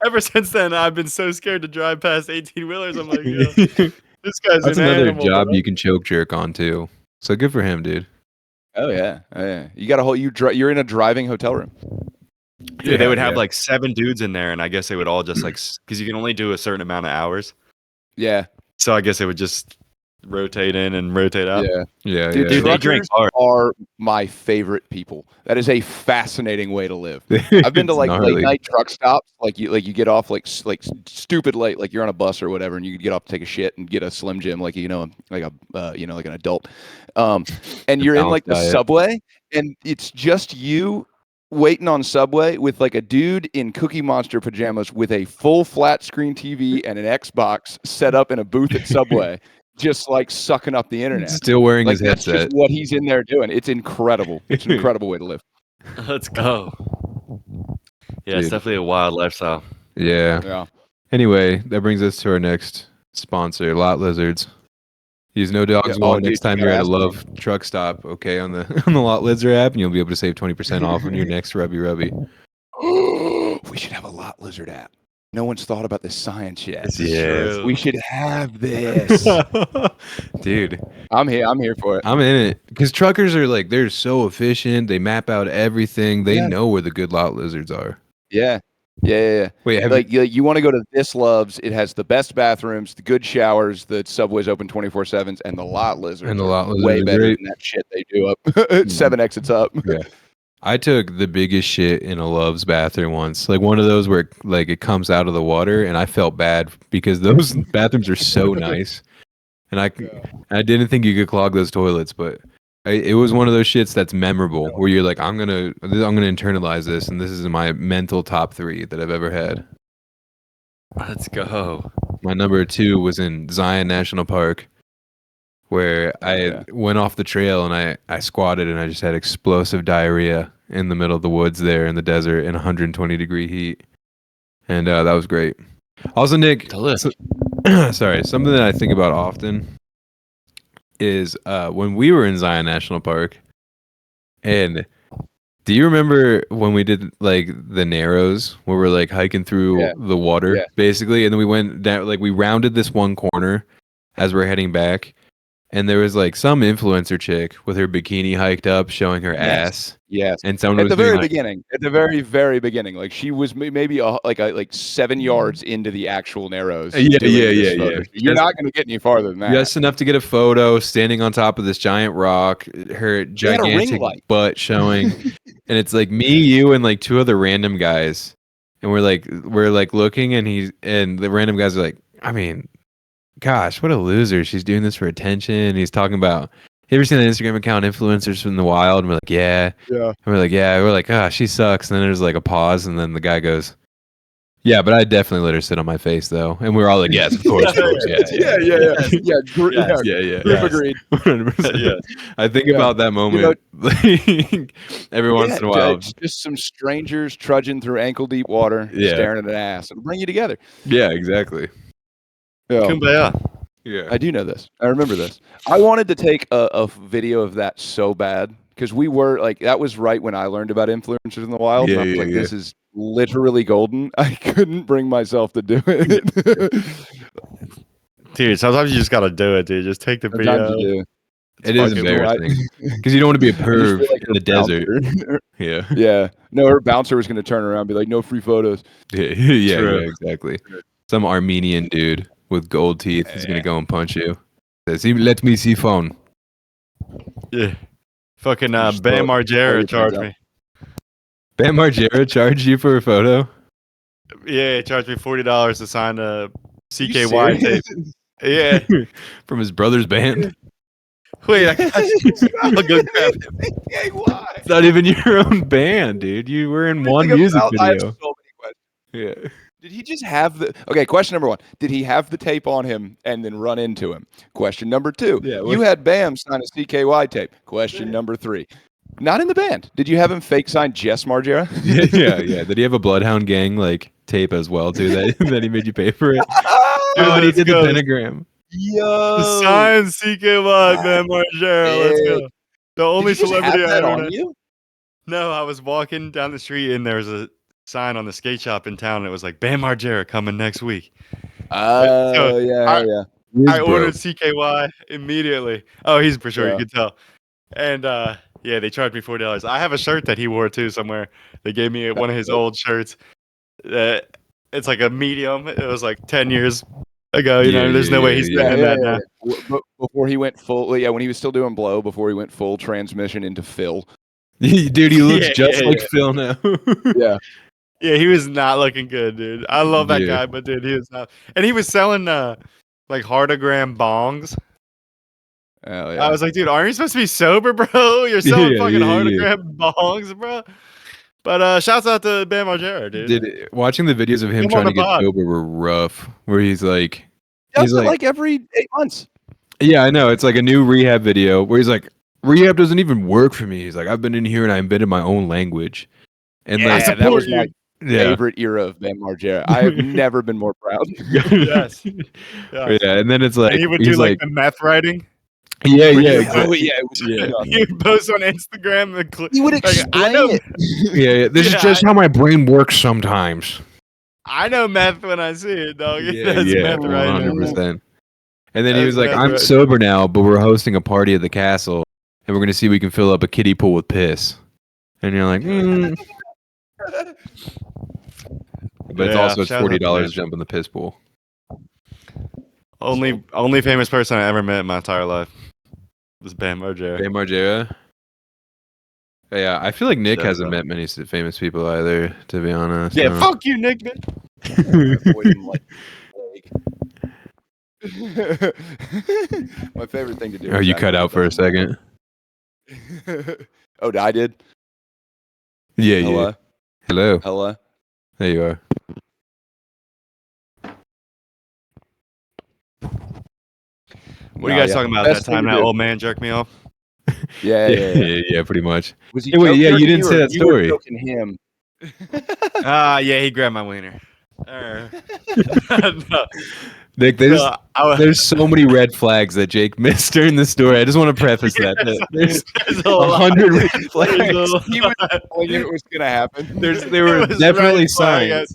Ever since then, I've been so scared to drive past 18-wheelers. I'm like, yo, this guy's That's an another animal, job bro. you can choke jerk on too. So good for him, dude. Oh yeah. You got a whole you're in a driving hotel room. Dude, they would have yeah. like 7 dudes in there, and I guess they would all just like, because you can only do a certain amount of hours. Yeah. So I guess it would just rotate in and rotate out. Yeah. Yeah, Dude, yeah. Dude, they drink truckers hard. are my favorite people. That is a fascinating way to live. Yeah. I've been to It's like gnarly. late night truck stops. Like you get off like stupid late, like you're on a bus or whatever, and you get off to take a shit and get a Slim Jim, like like an adult. And you're in like the balanced diet. subway, and it's just you waiting on Subway with like a dude in Cookie Monster pajamas with a full flat screen TV and an Xbox set up in a booth at Subway, just like sucking up the internet. Still wearing Like his that's headset. just what he's in there doing. It's incredible. It's an incredible way to live. Let's go. Yeah, it's Dude. definitely a wild lifestyle. Yeah. Yeah. Anyway, that brings us to our next sponsor, Lot Lizards. Use No Dogs Yeah, Walk dude, next time you you're at a gotta ask Love truck stop, okay, on the on the Lot Lizard app, and you'll be able to save 20% off on your next Rubby Rubby. We should have a Lot Lizard app. No one's thought about this science yet. This is Yes. true. We should have this. Dude, I'm here for it. I'm in it. Because truckers are like, they're so efficient. They map out everything. They Yeah. know where the good Lot Lizards are. Yeah. Wait, have Like you want to go to This Loves. It has the best bathrooms, the good showers, the Subway's open 24/7s, and the Lot Lizards. And the are Lot Lizards way are better great. than that shit they do up 7 exits up. Yeah. I took the biggest shit in a Love's bathroom once. Like one of those where like it comes out of the water, and I felt bad because those bathrooms are so nice. And I didn't think you could clog those toilets, but it was one of those shits that's memorable where you're like, I'm gonna internalize this, and this is my mental top 3 that I've ever had. Let's go. My number 2 was in Zion National Park, where I Yeah. went off the trail and I squatted and I just had explosive diarrhea in the middle of the woods there in the desert in 120-degree heat. And that was great. Also, Nick, Delicious. sorry, something that I think about often is when we were in Zion National Park, and do you remember when we did like the Narrows, where we're like hiking through Yeah. the water, Yeah. basically, and then we went down, like we rounded this one corner as we're heading back, and there was like some influencer chick with her bikini hiked up, showing her Yes. ass, Yes. and someone At was the being very like, beginning, at the very, very beginning, like she was maybe like 7 yards into the actual Narrows. Yeah, doing yeah, this yeah, photo. yeah. You're not going to get any farther than that. just enough to get a photo standing on top of this giant rock, her had a ring gigantic light. butt showing, and it's like me, you, and like two other random guys, and we're like looking, and the random guys are like, I mean, gosh, what a loser! She's doing this for attention. And he's talking about, you ever seen the Instagram account influencers from the wild? And we're like, yeah, Yeah. and we're like, yeah, we're like, ah, she sucks. And then there's like a pause, and then the guy goes, yeah, but I definitely let her sit on my face though, and we were all like, yes, of course, folks, yes, Yeah. Group agreed. 100%. Yes. I think Yeah. about that moment like, every once in a while. Just some strangers trudging through ankle deep water, Yeah. staring at an ass. It'll bring you together. Yeah, exactly. Yeah. Kumbaya. Yeah. I do know this. I remember this. I wanted to take a video of that so bad because we were like, that was right when I learned about influencers in the wild. Yeah, and I was yeah, like, yeah. this is literally golden. I couldn't bring myself to do it. Dude, sometimes you just gotta do it, dude. Just take the Sometimes video. you do. It is fucking embarrassing because you don't want to be a I just perv feel like in the desert. bouncer- Yeah. yeah. No, her bouncer was going to turn around and be like, no free photos. Yeah, yeah, True. yeah, exactly. Some Armenian dude with gold teeth is gonna go and punch you. Says, let me see phone. Yeah. Fucking Just Bam throw your Margera hands charged up. me. Bam Margera charged you for a photo? Yeah, he charged me $40 to sign a You CKY tape. serious? Yeah. From his brother's band? Wait, I'll go grab it. Hey, why? It's not even your own band, dude. You were in one music I have video. so many questions. Yeah. Did he just have the? Okay, question number one: did he have the tape on him and then run into him? Question number two: Yeah, you had Bam sign a CKY tape. Question number three: not in the band. Did you have him fake sign Jess Margera? yeah. Did he have a Bloodhound Gang like tape as well too that he made you pay for it? Dude, When he let's did go. the pentagram. Yo, Sign CKY, Bam Margera. Let's big. go. The only Did you just celebrity have I that ever on know. you? No, I was walking down the street and there was a sign on the skate shop in town. And it was like Bam Margera coming next week. Oh yeah, yeah. I ordered CKY immediately. Oh, he's for sure. Yeah. You could tell. And yeah, they charged me $40. I have a shirt that he wore too somewhere. They gave me one of his old shirts. It's like a medium. It was like 10 years ago. You know, there's no way he's yeah, spending that now. But before he went full, yeah, when he was still doing blow, before he went full transmission into Phil. Dude, he looks Yeah, just yeah, like yeah. Phil now. Yeah, Yeah, he was not looking good, dude. I love that Yeah. guy, but dude, he was not. And he was selling like heartogram bongs. oh yeah. I was like, dude, aren't you supposed to be sober, bro? You're selling Yeah, fucking yeah. heartogram bongs, bro. But shouts out to Bam Margera, dude. Watching the videos of him Come on trying to the get pod. sober were rough. Where he's like, Does it like every 8 months. yeah, I know. It's like a new rehab video where he's like, rehab doesn't even work for me. He's like, I've been in here and I invented my own language. And Yeah, like, I that was support my you. yeah, favorite era of Bam Margera. I have never been more proud. Yes. yeah. And then it's like, And he would he's do like the meth writing. yeah, Where yeah, you- exactly. Oh yeah, it was Yeah. He would post on Instagram. He would like, I explain know, it. yeah. This Yeah, is just how my brain works sometimes. I know meth when I see it, dog. Yeah, That's yeah, meth right there. 100%. And then he That's was like, meth I'm right sober now, but we're hosting a party at the castle, and we're gonna see if we can fill up a kiddie pool with piss. And you're like, But it's Yeah, also shout out to $40 Bam. to jump in the piss pool. Only famous person I ever met in my entire life was Bam Margera. Bam Margera. Yeah, I feel like Nick Yeah, hasn't bro. met many famous people either, to be honest. Yeah, fuck you, Nick. Man. Avoid him like plague. My favorite thing to do. Oh, is you act cut like out for a second. Oh, I did. Yeah, Hello. yeah. Hello. Hello. There you are. What are you guys talking about? Best That time thing to that do. old man jerked me off? Yeah, Yeah, pretty much. Was he Hey, wait, yeah, joking you or didn't say were- that you were story. joking him. Yeah, he grabbed my wiener. No, Nick, there's so many red flags that Jake missed during the story. I just want to preface that there's there's a lot. 100 red There's flags. a He was lot. telling you it was going to happen. There were It was definitely red flag.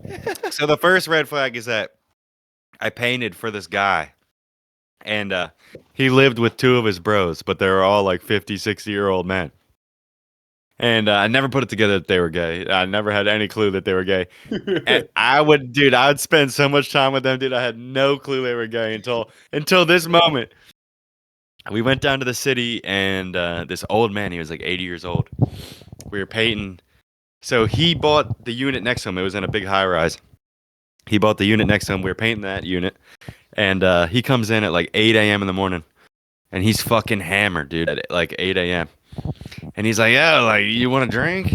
signs. So the first red flag is that I painted for this guy, and he lived with two of his bros, but they were all like 50, 60-year-old men. And I never put it together that they were gay. I never had any clue that they were gay. And I would spend so much time with them, dude. I had no clue they were gay until this moment. We went down to the city, and this old man, he was like 80 years old. We were painting. So he bought the unit next to him. It was in a big high rise. He bought the unit next to him. We were painting that unit. And he comes in at like 8 a.m. in the morning. And he's fucking hammered, dude, at like 8 a.m. And he's like, "Yeah, like, you want a drink?"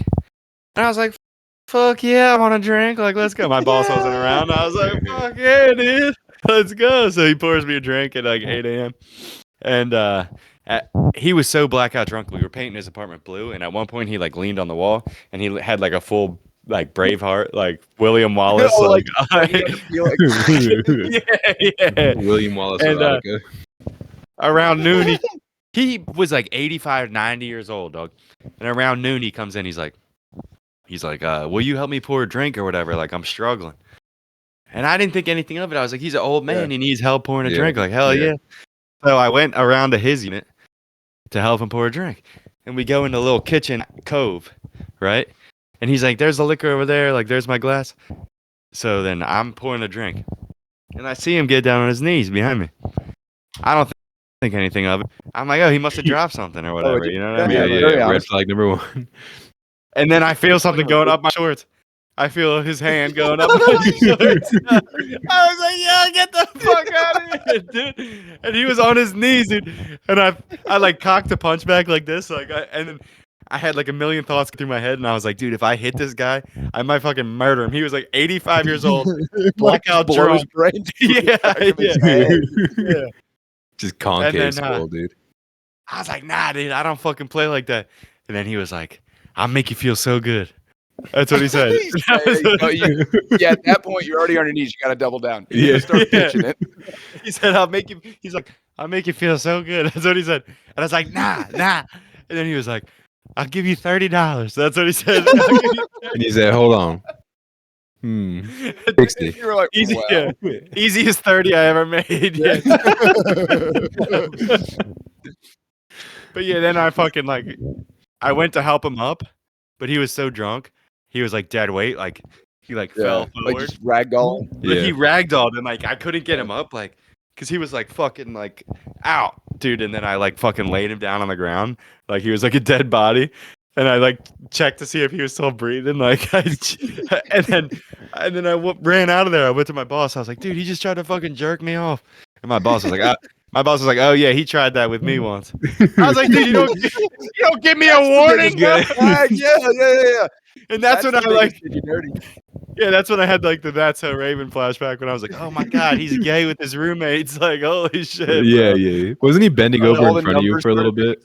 And I was like, "Fuck yeah, I want a drink. Like, let's go." My boss wasn't around. I was like, "Fuck yeah, dude. Let's go." So he pours me a drink at like 8 a.m. And he was so blackout drunk. We were painting his apartment blue. And at one point, he like leaned on the wall and he had like a full like Braveheart, like William Wallace. Oh, like, yeah. William Wallace And, erotica. Around noon, he was like 85, 90 years old, dog. And around noon, he comes in. He's like, "Will you help me pour a drink or whatever? Like, I'm struggling." And I didn't think anything of it. I was like, he's an old man. He needs help pouring a drink. Like, hell yeah. So I went around to his unit to help him pour a drink. And we go into a little kitchen cove, right? And he's like, "There's the liquor over there. Like, there's my glass." So then I'm pouring a drink. And I see him get down on his knees behind me. I don't think anything of it. I'm like, "Oh, he must have dropped something or whatever." You know what I mean? Yeah. Red flag number one. And then I feel something going up my shorts. I feel his hand going up my shorts. I was like, "Yeah, get the fuck out of here, dude!" And he was on his knees, dude. And I like cocked a punch back like this, and then I had like a million thoughts through my head, and I was like, "Dude, if I hit this guy, I might fucking murder him." He was like 85 years old, blackout drunk. Yeah. Just concave then, skull, dude. I was like, "Nah, dude, I don't fucking play like that." And then he was like, "I'll make you feel so good." That's what he said. Yeah, at that point, you're already on your knees. You got to double down. You gotta start pitching it. He said, "I'll make you." He's like, "I'll make you feel so good." That's what he said. And I was like, "Nah." And then he was like, "I'll give you $30." That's what he said. And he said, "Hold on. 60. You were like, Easy, wow. yeah. Easiest 30 I ever made. Yeah. But yeah, then I fucking I went to help him up, but he was so drunk. He was like dead weight. Like he fell Like forward. just ragdoll. But he ragdolled and I couldn't get him up because he was like fucking like out, dude. And then I like fucking laid him down on the ground like he was like a dead body. And I like checked to see if he was still breathing. Like, and then I ran out of there. I went to my boss. I was like, "Dude, he just tried to fucking jerk me off." And my boss was like, "Oh yeah, he tried that with me once." I was like, "Dude, you don't give me a warning." Yeah. And that's when I like. Dirty. Yeah, that's when I had like the "That's So Raven" flashback when I was like, "Oh my god, he's gay with his roommates!" Like, holy shit. Yeah. Wasn't he bending over in front of you for a little bit?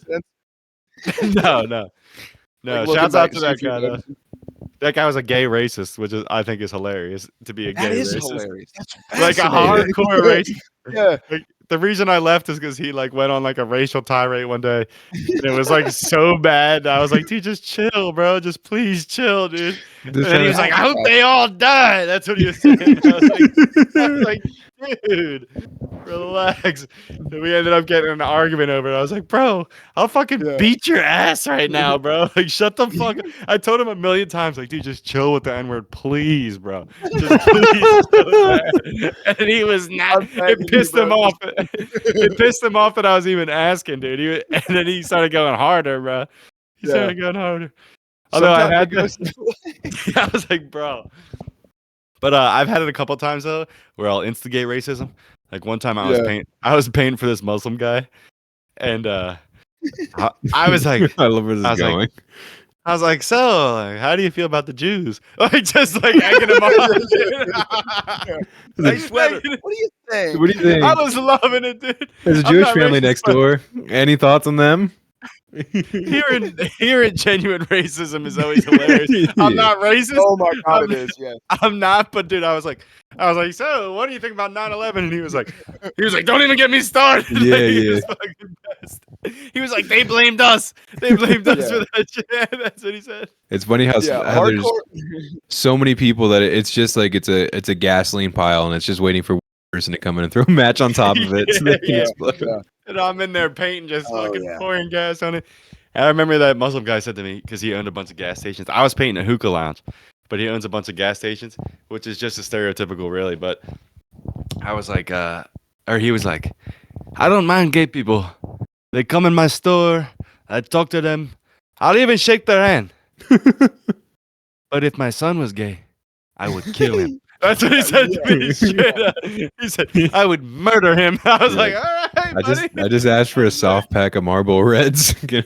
No. Like, Shouts out to back, that guy. Though. That guy was a gay racist, which I think is hilarious to be a gay racist. Hilarious. That's Like a hardcore racist. Yeah. Like, the reason I left is because he like went on like a racial tirade one day, and it was like so bad. I was like, "Dude, just chill, bro. Just please chill, dude." And then he was like, "I hope they all die." That's what he was saying. I was like, "Dude, relax." And we ended up getting in an argument over it. I was like, "Bro, I'll fucking beat your ass right now, bro. Like, shut the fuck up." I told him a million times, like, "Dude, just chill with the N-word, please, bro. Just please." And he was not. It pissed him off. It pissed him off that I was even asking, dude. And then he started going harder, bro. He started going harder. Although I had to, I was like, "Bro." But I've had it a couple times though, where I'll instigate racism. Like one time I was painting for this Muslim guy, and I was like, I love where this is going. I was like, "So, like, how do you feel about the Jews?" Like just like egging him on. Like, what do you think? What do you think? I was loving it, dude. There's a Jewish family next door. Any thoughts on them? Hearing genuine racism is always hilarious. I'm not racist. Oh my God, I'm, it is. Yeah. I'm not, but dude, I was like, so what do you think about 9/11? And he was like, don't even get me started. Yeah, Like, he yeah. was fucking pissed. He was like, they blamed us. They blamed us Yeah. for that shit. That's what he said. It's funny how, Yeah. how there's Hardcore. so many people that it's just like it's a gasoline pile and it's just waiting for one person to come in and throw a match on top of it so they can Yeah. explode. Yeah. And I'm in there painting, just Oh, fucking yeah. pouring gas on it. And I remember that Muslim guy said to me, because he owned a bunch of gas stations. I was painting a hookah lounge, but he owns a bunch of gas stations, which is just a stereotypical, really. But I was like, or he was like, I don't mind gay people. They come in my store. I talk to them. I'll even shake their hand. But if my son was gay, I would kill him. That's what he said to me straight up. He said, I would murder him. I was Yeah. like, all right, buddy. I just asked for a soft pack of Marlboro Reds. Yeah.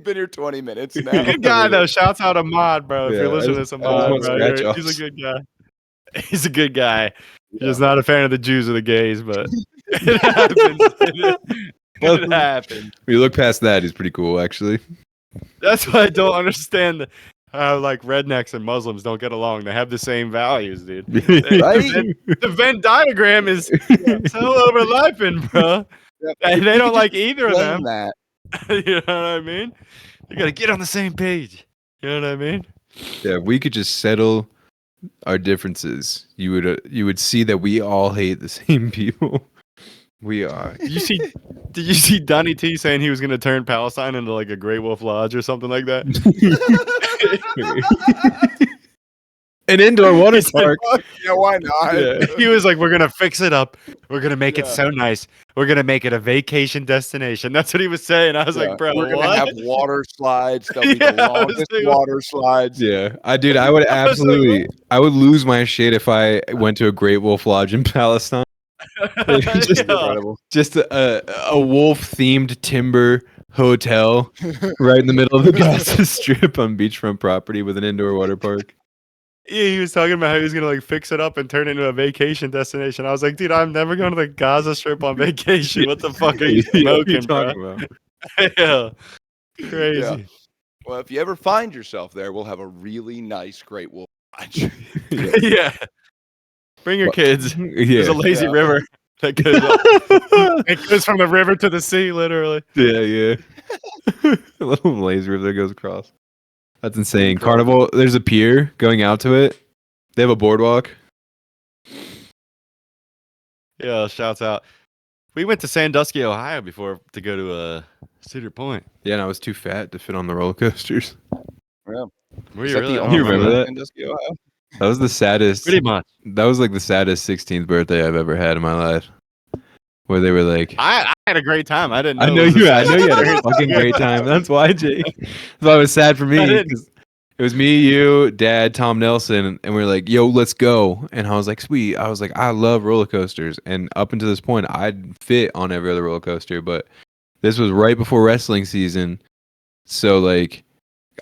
Been here 20 minutes now. Good guy, though. Shouts out Ahmad, bro. If Yeah, you're I listening to just some want Ahmad, bro, scratch-offs. he's a good guy. He's a good guy. Just not a fan of the Jews or the gays, but it happens. It happens. When you look past that, he's pretty cool, actually. That's why I don't understand how like rednecks and Muslims don't get along. They have the same values, dude. The Venn diagram is so overlapping, bro. Yep. And they don't like either of Blame them. that. You know what I mean? You gotta get on the same page. You know what I mean? Yeah, if we could just settle our differences, you would see that we all hate the same people. We are. Did you see Donnie T saying he was gonna turn Palestine into like a Grey Wolf Lodge or something like that? An indoor water park. Yeah, why not? Yeah. He was like, we're gonna fix it up. We're gonna make it Yeah. so nice. We're gonna make it a vacation destination. That's what he was saying. I was Yeah. like, bro, We're gonna what? have water slides. They'll be Yeah, the I was longest thinking- water slides. Yeah, dude, I would I was like, absolutely, I would lose my shit if I went to a Great Wolf Lodge in Palestine. Just Yeah. Incredible. Just a wolf themed timber hotel right in the middle of the Gaza Strip on beachfront property with an indoor water park. Yeah, he was talking about how he was gonna like fix it up and turn it into a vacation destination. I was like, dude, I'm never going to the Gaza Strip on vacation. What the fuck are you smoking, bro? about? Yeah. Crazy. Yeah. Well, if you ever find yourself there, we'll have a really nice Great Wolf Lodge. Yeah. Bring your kids. There's Yeah, a lazy Yeah. river that goes up. It goes from the river to the sea, literally. yeah. A little lazy river that goes across. That's insane. Incredible. Carnival, there's a pier going out to it. They have a boardwalk. Yeah, shouts out. We went to Sandusky, Ohio before to go to Cedar Point. Yeah, and I was too fat to fit on the roller coasters. Were Is you that really? the I only don't remember one that? in Sandusky, Ohio? That was the saddest. Pretty much. That was like the saddest 16th birthday I've ever had in my life. Where they were like, I had a great time. I didn't know. I know it was a you had a sad- fucking great time. That's why, Jake. That's why it was sad for me. I didn't. 'Cause it was me, you, Dad, Tom Nelson, and we are like, yo, let's go. And I was like, sweet. I was like, I love roller coasters. And up until this point, I'd fit on every other roller coaster. But this was right before wrestling season. So, like,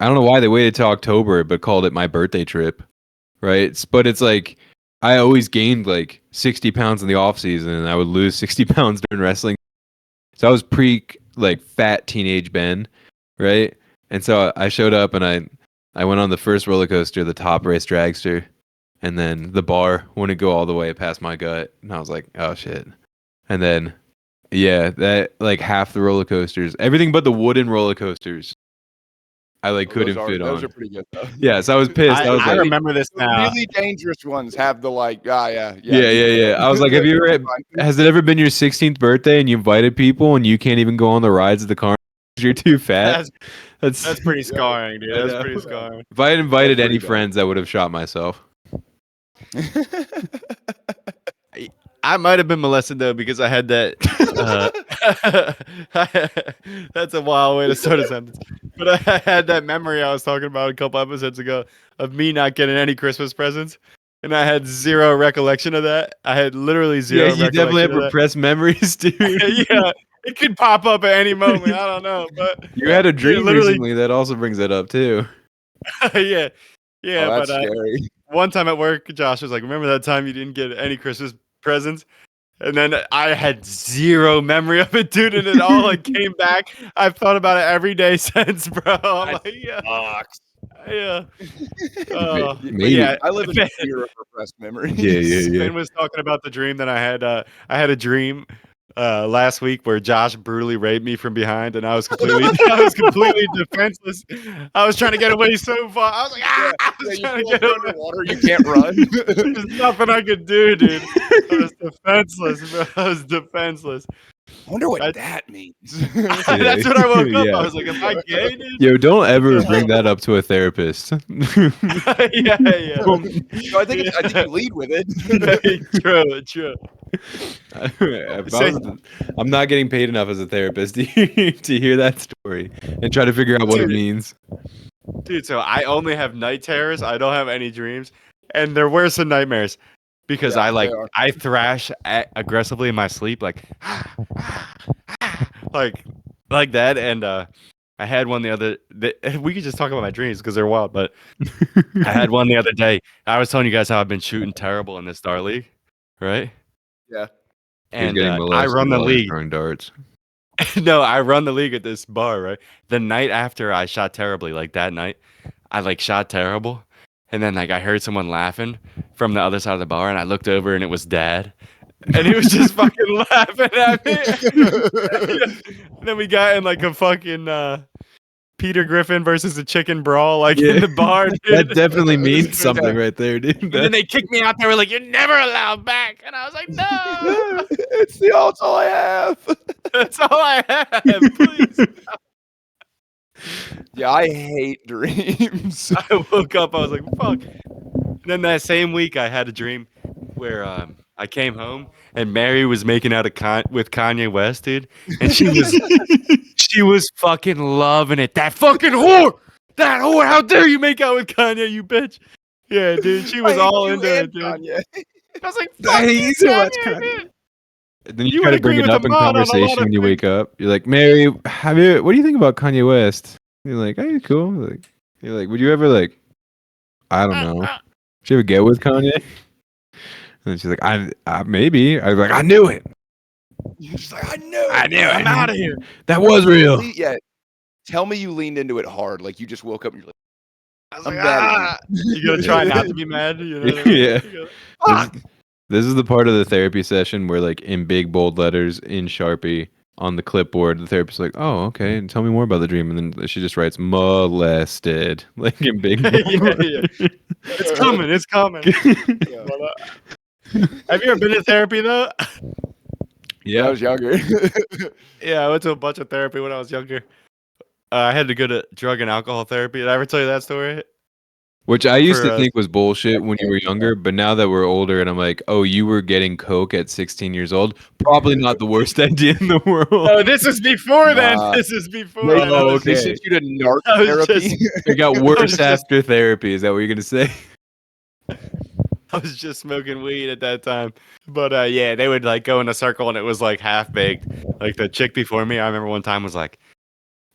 I don't know why they waited till October, but called it my birthday trip. Right? But it's like, I always gained like 60 pounds in the off season, and I would lose 60 pounds during wrestling. So I was like fat teenage Ben, right? And so I showed up and I went on the first roller coaster, the top race dragster, and then the bar wouldn't go all the way past my gut, and I was like, oh shit. And then yeah, that like half the roller coasters, everything but the wooden roller coasters, I like couldn't fit Those on. are pretty good, though. Yeah, so I was pissed. I was I like, remember this The now. really dangerous ones have the like, Yeah. I was like, have you ever? Has it ever been your 16th birthday and you invited people and you can't even go on the rides at the car because you're too fat? That's pretty scarring, dude. I That's know. pretty scarring. If I had invited That's any pretty bad. friends, I would have shot myself. I might have been molested though because I had that. That's a wild way to start a sentence. But I had that memory I was talking about a couple episodes ago of me not getting any Christmas presents, and I had zero recollection of that. I had literally zero. Yeah, you definitely have recollection of repressed memories, dude. that. Yeah, it could pop up at any moment. I don't know, but You had a dream literally- recently that also brings that up too. yeah, Oh, that's but scary. one time at work, Josh was like, "Remember that time you didn't get any Christmas presents?" And then I had zero memory of it, dude, and it all like came back. I've thought about it every day since, bro. I'm like, yeah, yeah. But Maybe. yeah, I live in fear of repressed memories. Yeah. Finn was talking about the dream that I had. I had a dream last week where Josh brutally raped me from behind, and I was completely defenseless. I was trying to get away so far. I was like, ah! I was you trying to feel get like you're away. underwater, you can't run. There's nothing I could do, dude. I was defenseless, bro. I was defenseless. I wonder what I- that means. That's what I woke up. Yeah. I was like, am I gay, dude? Yo, don't ever bring that up to a therapist. Yeah. No, I think you lead with it. True. I'm not getting paid enough as a therapist to hear that story and try to figure out what it Dude. means. Dude, so I only have night terrors. I don't have any dreams, and they're worse than nightmares because Yeah, they are. I thrash aggressively in my sleep, like like that. And I had one the other. We could just talk about my dreams because they're wild. But I had one the other day. I was telling you guys how I've been shooting terrible in this Star League, right? Yeah. And He's getting I molested run the while he's league. throwing darts. No, I run the league at this bar, right? The night after I shot terribly, like that night, I like shot terrible. And then like I heard someone laughing from the other side of the bar and I looked over and it was Dad. And he was just fucking laughing at me. And then we got in like a fucking Peter Griffin versus a chicken brawl like Yeah. in the bar, dude. That definitely means something right there, dude. And then they kicked me out. They were like, "You're never allowed back." And I was like, "No, It's that's all I have. that's all I have. Please." Yeah, I hate dreams. I woke up. I was like, "Fuck." And then that same week, I had a dream where I came home and Mary was making out with Kanye West, dude, and she was fucking loving it. That fucking whore. That whore. How dare you make out with Kanye, you bitch? Yeah, dude. She was I hate all you into it, and dude. Kanye. I was like, I "Fuck hate you, you so much, Kanye, Kanye." dude." Then you You try would to bring agree it with up the in mod on a lot conversation of when you things. wake up. You're like, Mary, what do you think about Kanye West? You're like, hey, cool. You're like, would you ever like, I don't know. Did you ever get with Kanye? And she's like, I maybe. I was like, I knew it. She's like, I knew it. I'm out of here. That was real. Yeah. Tell me you leaned into it hard. Like you just woke up and you're like, I was I'm like, mad at ah. You gotta try not to be mad. You know? Yeah. You gotta- Fuck. This is the part of the therapy session where, like, in big bold letters in Sharpie on the clipboard, the therapist's like, "Oh, okay, and tell me more about the dream," and then she just writes "molested," like in big bold. Yeah. It's coming. It's coming. Have you ever been to therapy though? yeah, I was younger. Yeah, I went to a bunch of therapy when I was younger. I had to go to drug and alcohol therapy. Did I ever tell you that story? Which I used For, to think was bullshit when you were younger, but now that we're older, and I'm like, "Oh, you were getting coke at 16 years old? Probably not the worst idea in the world." Oh, this is before then. Nah. This is before. They, then. I was they okay. sent you to narc I was therapy. It got worse just- after therapy. Is that what you're gonna say? I was just smoking weed at that time. But yeah, they would like go in a circle and it was like half baked. Like the chick before me, I remember one time was like,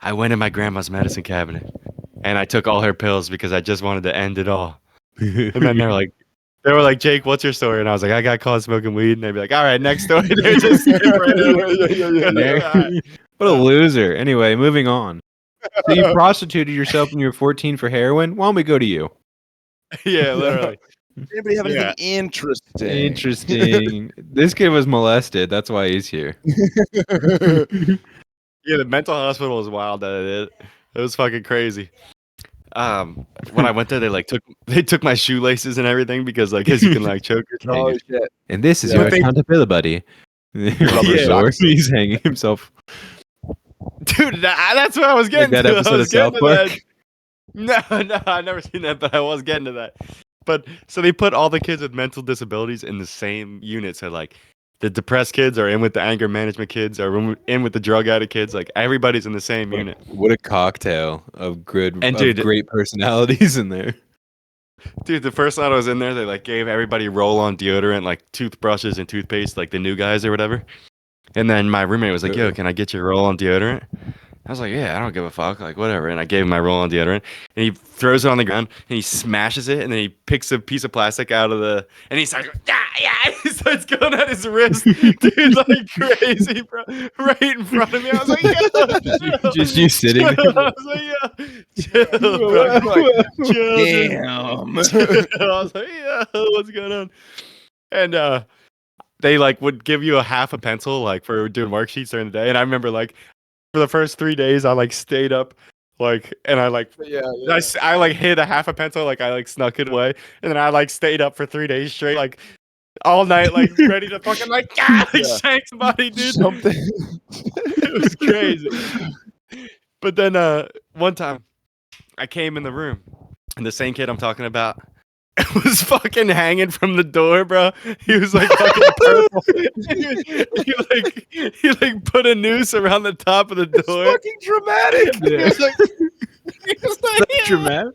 I went in my grandma's medicine cabinet and I took all her pills because I just wanted to end it all. And then they were like, Jake, what's your story? And I was like, I got caught smoking weed. And they'd be like, all right, next story. They're just skip right over. All right. What a loser. Anyway, moving on. So you prostituted yourself when you were 14 for heroin? Why don't we go to you? Yeah, literally. Anybody have anything Yeah. interesting? Interesting. This kid was molested. That's why he's here. Yeah, the mental hospital was wild that it was fucking crazy. When I went there, they took my shoelaces and everything because like, cause you can like choke yourself. Oh shit! And this is Yeah. your But they- accountability buddy. Rubber Yeah. sword. He's hanging himself. Dude, that's what I was getting that to. I episode was of South getting to Park? that. No, I've never seen that, but I was getting to that. But so they put all the kids with mental disabilities in the same unit. So like the depressed kids are in with the anger management kids, are in with the drug addict kids. Like everybody's in the same unit. What a cocktail of good And of dude- great personalities in there. Dude, the first night I was in there, they like gave everybody roll-on deodorant, like toothbrushes and toothpaste, like the new guys or whatever. And then my roommate was like, "Yo, can I get your roll-on deodorant?" I was like, yeah, I don't give a fuck, like whatever. And I gave him my roll-on deodorant, and he throws it on the ground, and he smashes it, and then he picks a piece of plastic out of the, and he starts going, yeah, he starts going at his wrist, dude, like crazy, bro, right in front of me. I was like, yeah, Just you sitting chill. there. I was like, yeah, chill, bro, chill, dude. Damn. I was like, yeah, what's going on? And they like would give you a half a pencil like for doing worksheets during the day, and I remember like for the first 3 days I like stayed up like and I like Yeah. I like hid a half a pencil, like I like snuck it away, and then I like stayed up for 3 days straight, like all night, like ready to fucking like like Yeah. shank somebody, dude. Something. It was crazy. But then one time I came in the room and the same kid I'm talking about was fucking hanging from the door, bro. He was like fucking purple. he like put a noose around the top of the It's door. fucking dramatic. Yeah. He was like, yeah. Dramatic.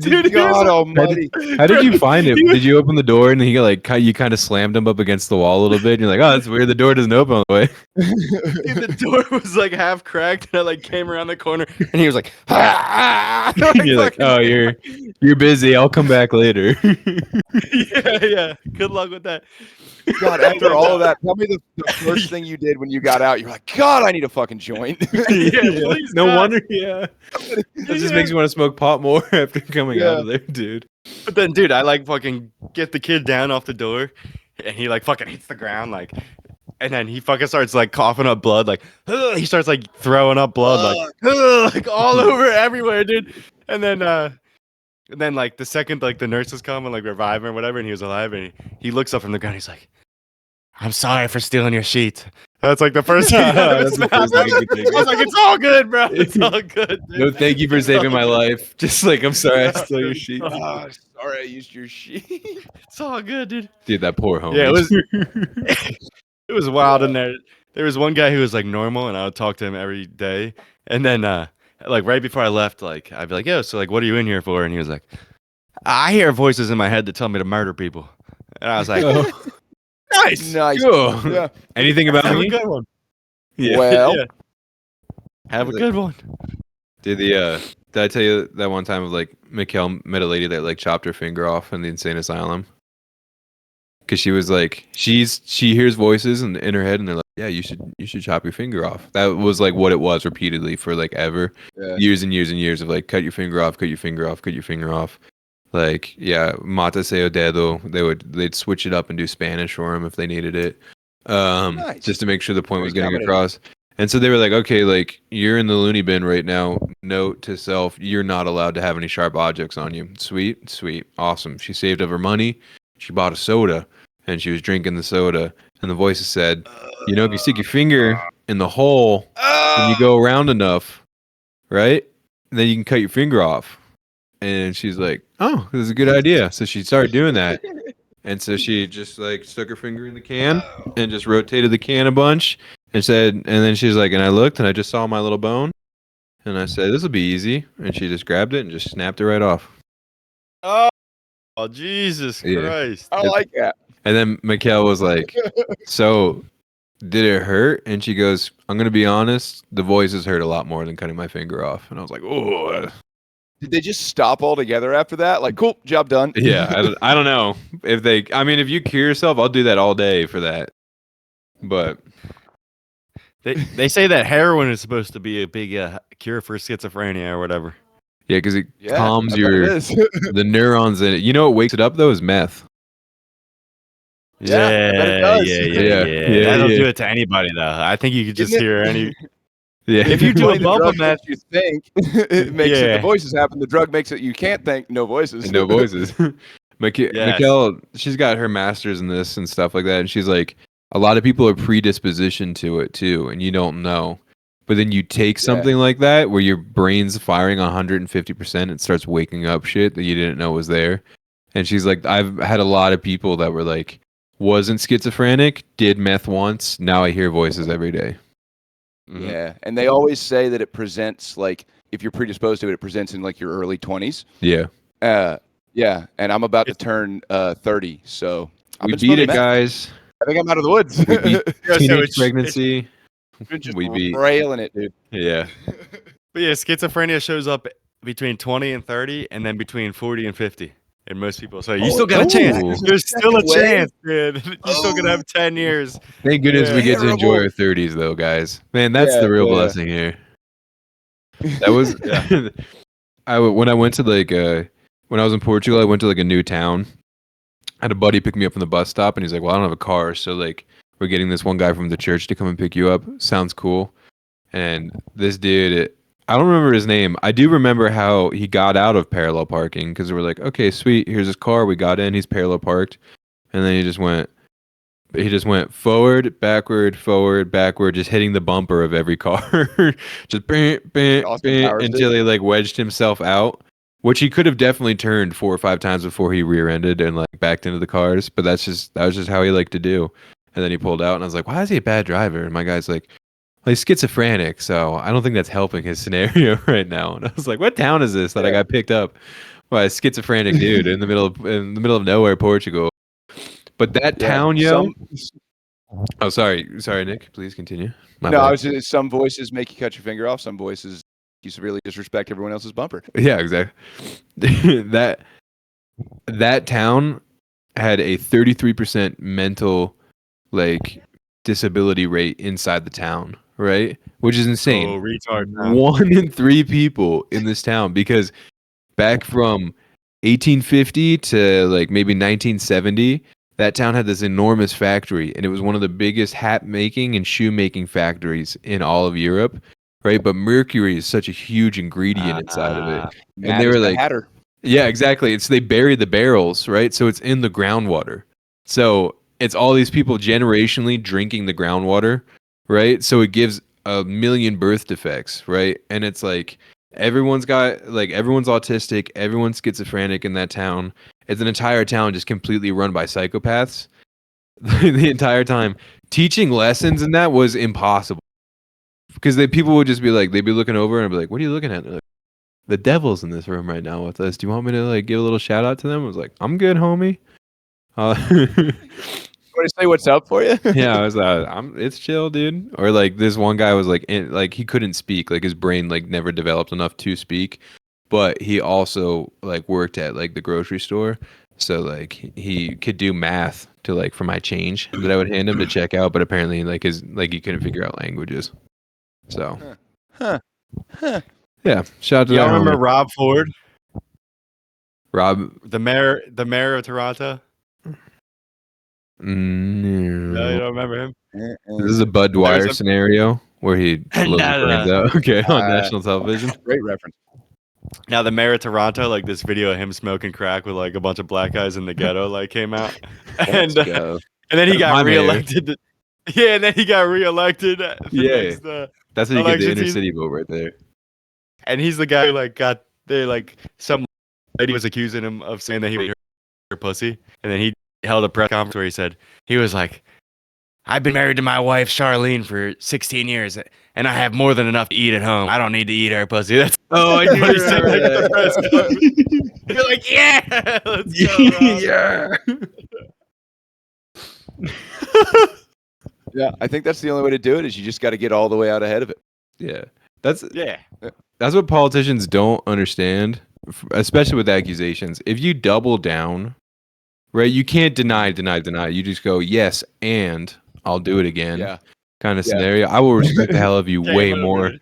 Dude, God almighty. How did you find him? Did you open the door and he like you kind of slammed him up against the wall a little bit? And you're like, oh, that's weird. The door doesn't open all the way. Dude, the door was like half cracked, and I like came around the corner, and he was like, You're like, oh, you're busy. I'll come back later. yeah. Good luck with that. God, after all of that, tell me the first thing you did when you got out. You're like, God, I need a fucking joint. Please, No God. wonder. Yeah. That just makes me want to smoke pot more after coming out of there, dude. But then, dude, I like fucking get the kid down off the door, and he like fucking hits the ground, like, and then he fucking starts like coughing up blood, like, he starts like throwing up blood, like all over everywhere, dude. And then like the second like the nurses come and like revive him or whatever, and he was alive, and he looks up from the ground, he's like, I'm sorry for stealing your sheet. That's like the first thing. That's the first thing you could think I was like, it's all good, bro. It's all good. Dude. No, thank you for saving my life. Just like, I'm sorry I stole your sheet. Ah, sorry, I used your sheet. It's all good, dude. Dude, that poor homie. Yeah, it was. It was wild in there. There was one guy who was like normal, and I would talk to him every day. And then, like right before I left, like I'd be like, "Yo, so like, what are you in here for?" And he was like, "I hear voices in my head that tell me to murder people." And I was like, Oh. Nice. Cool. Yeah. Anything about "Have a me? good one." Yeah. Well, Yeah. Have a good one. Did I tell you that one time of like Mikkel met a lady that like chopped her finger off in the insane asylum? Because she was like, she hears voices in her head, and they're like, yeah, you should chop your finger off. That was like what it was repeatedly for like ever, Yeah. years and years and years of like, cut your finger off, cut your finger off, cut your finger off. Like, yeah, mata se o dedo. They'd switch it up and do Spanish for him if they needed it, Nice. just to make sure the point was Very getting accommodating. across. And so they were like, okay, like you're in the loony bin right now. Note to self, you're not allowed to have any sharp objects on you. Sweet, awesome. She saved up her money. She bought a soda, and she was drinking the soda. And the voices said, you know, if you stick your finger in the hole and you go around enough, right, then you can cut your finger off. And she's like, oh, this is a good idea. So she started doing that. And so she just like stuck her finger in the can and just rotated the can a bunch and said, and then she's like, and I looked and I just saw my little bone. And I said, this will be easy. And she just grabbed it and just snapped it right off. Oh, Jesus Yeah. Christ! I like that. And then Mikkel was like, so did it hurt? And she goes, I'm going to be honest, the voices hurt a lot more than cutting my finger off. And I was like, oh, Did they just stop altogether after that? Like, cool, job done. yeah. I don't know if if you cure yourself, I'll do that all day for that. But They say that heroin is supposed to be a big cure for schizophrenia or whatever. yeah, because it Yeah, calms I bet it your is. the neurons in it. You know what wakes it up though is meth. Yeah, I bet it does. Yeah. Yeah, That'll yeah. do it to anybody, though. I think you could just Isn't it- hear any. Yeah. If you do Funny, a the bump drug of meth, makes you think it makes it, Yeah. the voices happen. The drug makes it you can't think. No voices. no voices. Yes. Mikkel, she's got her master's in this and stuff like that, and she's like, a lot of people are predispositioned to it too, and you don't know. But then you take something like that where your brain's firing 150%, it starts waking up shit that you didn't know was there. And she's like, I've had a lot of people that were like, wasn't schizophrenic, did meth once, now I hear voices every day. Mhm. Yeah, and they always say that it presents like if you're predisposed to it, it presents in like your early 20s. Yeah. Yeah, and I'm about to turn 30, so I've We been beat smoking it, meth. guys. I think I'm out of the woods. We beat Yeah, so teenage it's- pregnancy. You're just We'd be railing it, dude. yeah. But yeah, schizophrenia shows up between 20 and 30, and then between 40 and 50. And most people say, you still got a chance. There's still a Second wave? chance, dude. You're still going to have 10 years. Thank goodness we get to enjoy Terrible. our 30s, though, guys. Man, that's Yeah, the real yeah. blessing here. That was when I went to when I was in Portugal, I went to like a new town. I had a buddy pick me up from the bus stop, and he's like, "Well, I don't have a car, so like we're getting this one guy from the church to come and pick you up. Sounds cool." And this dude, I don't remember his name. I do remember how he got out of parallel parking because we're like, "Okay, sweet, here's his car. We got in. He's parallel parked," and then he just went forward, backward, just hitting the bumper of every car, just Austin Powers until did. he like wedged himself out, which he could have definitely turned 4 or 5 times before he rear-ended and like backed into the cars. But that was just how he liked to do. And then he pulled out, and I was like, "Why is he a bad driver?" And my guy's like, "Well, he's schizophrenic, so I don't think that's helping his scenario right now." And I was like, "What town is this that I got picked up by a schizophrenic dude in the middle of nowhere, Portugal?" But that town, Oh, sorry, Nick. Please continue. My No, bad. I was just, some voices make you cut your finger off. Some voices you severely disrespect everyone else's bumper. Yeah, exactly. that town had a 33% mental like disability rate inside the town, right? Which is insane. Oh, retard. Now. 1 in 3 people in this town, because back from 1850 to like maybe 1970, that town had this enormous factory, and it was one of the biggest hat making and shoe making factories in all of Europe, right? But mercury is such a huge ingredient inside of it. And they were like, Hatter. yeah, exactly. They buried the barrels, right? So it's in the groundwater. So it's all these people generationally drinking the groundwater, right? So it gives a million birth defects, right? And it's like everyone's autistic, everyone's schizophrenic in that town. It's an entire town just completely run by psychopaths the entire time. Teaching lessons in that was impossible, because people would just be like, they'd be looking over and I'd be like, "What are you looking at?" They're like, "The devil's in this room right now with us. Do you want me to like give a little shout out to them?" I was like, "I'm good, homie." Want to say what's up for you? Yeah, I was like, it's chill, dude. Or like this one guy was like, he couldn't speak, like his brain like never developed enough to speak, but he also like worked at like the grocery store, so like he could do math to like for my change that I would hand him to check out, but apparently like he couldn't figure out languages. So, yeah, shout out to Y'all that remember homie. Rob Ford, Rob? the mayor of Toronto? No, you don't remember him? This is a Bud Dwyer scenario where he blows his No. brains out. Okay, on national television. Great reference. Now the mayor of Toronto, like this video of him smoking crack with like a bunch of black guys in the ghetto, like came out, and go. and then he My got mayor. reelected. Yeah, and then he got reelected. Yeah. That's how you get the election inner season. city vote right there. And he's the guy who like got they like some lady was accusing him of saying that he ate her pussy, and then he held a press conference where he was like, "I've been married to my wife Charlene for 16 years, and I have more than enough to eat at home. I don't need to eat her pussy." That's I what he said like, at the press conference. You're like, yeah, let's go, Rob. Yeah, I think that's the only way to do it. Is you just got to get all the way out ahead of it. Yeah. Yeah. That's what politicians don't understand, especially with accusations. If you double down, right, you can't deny. You just go, yes, and I'll do it again. Yeah. Kind of scenario. I will respect the hell of you way more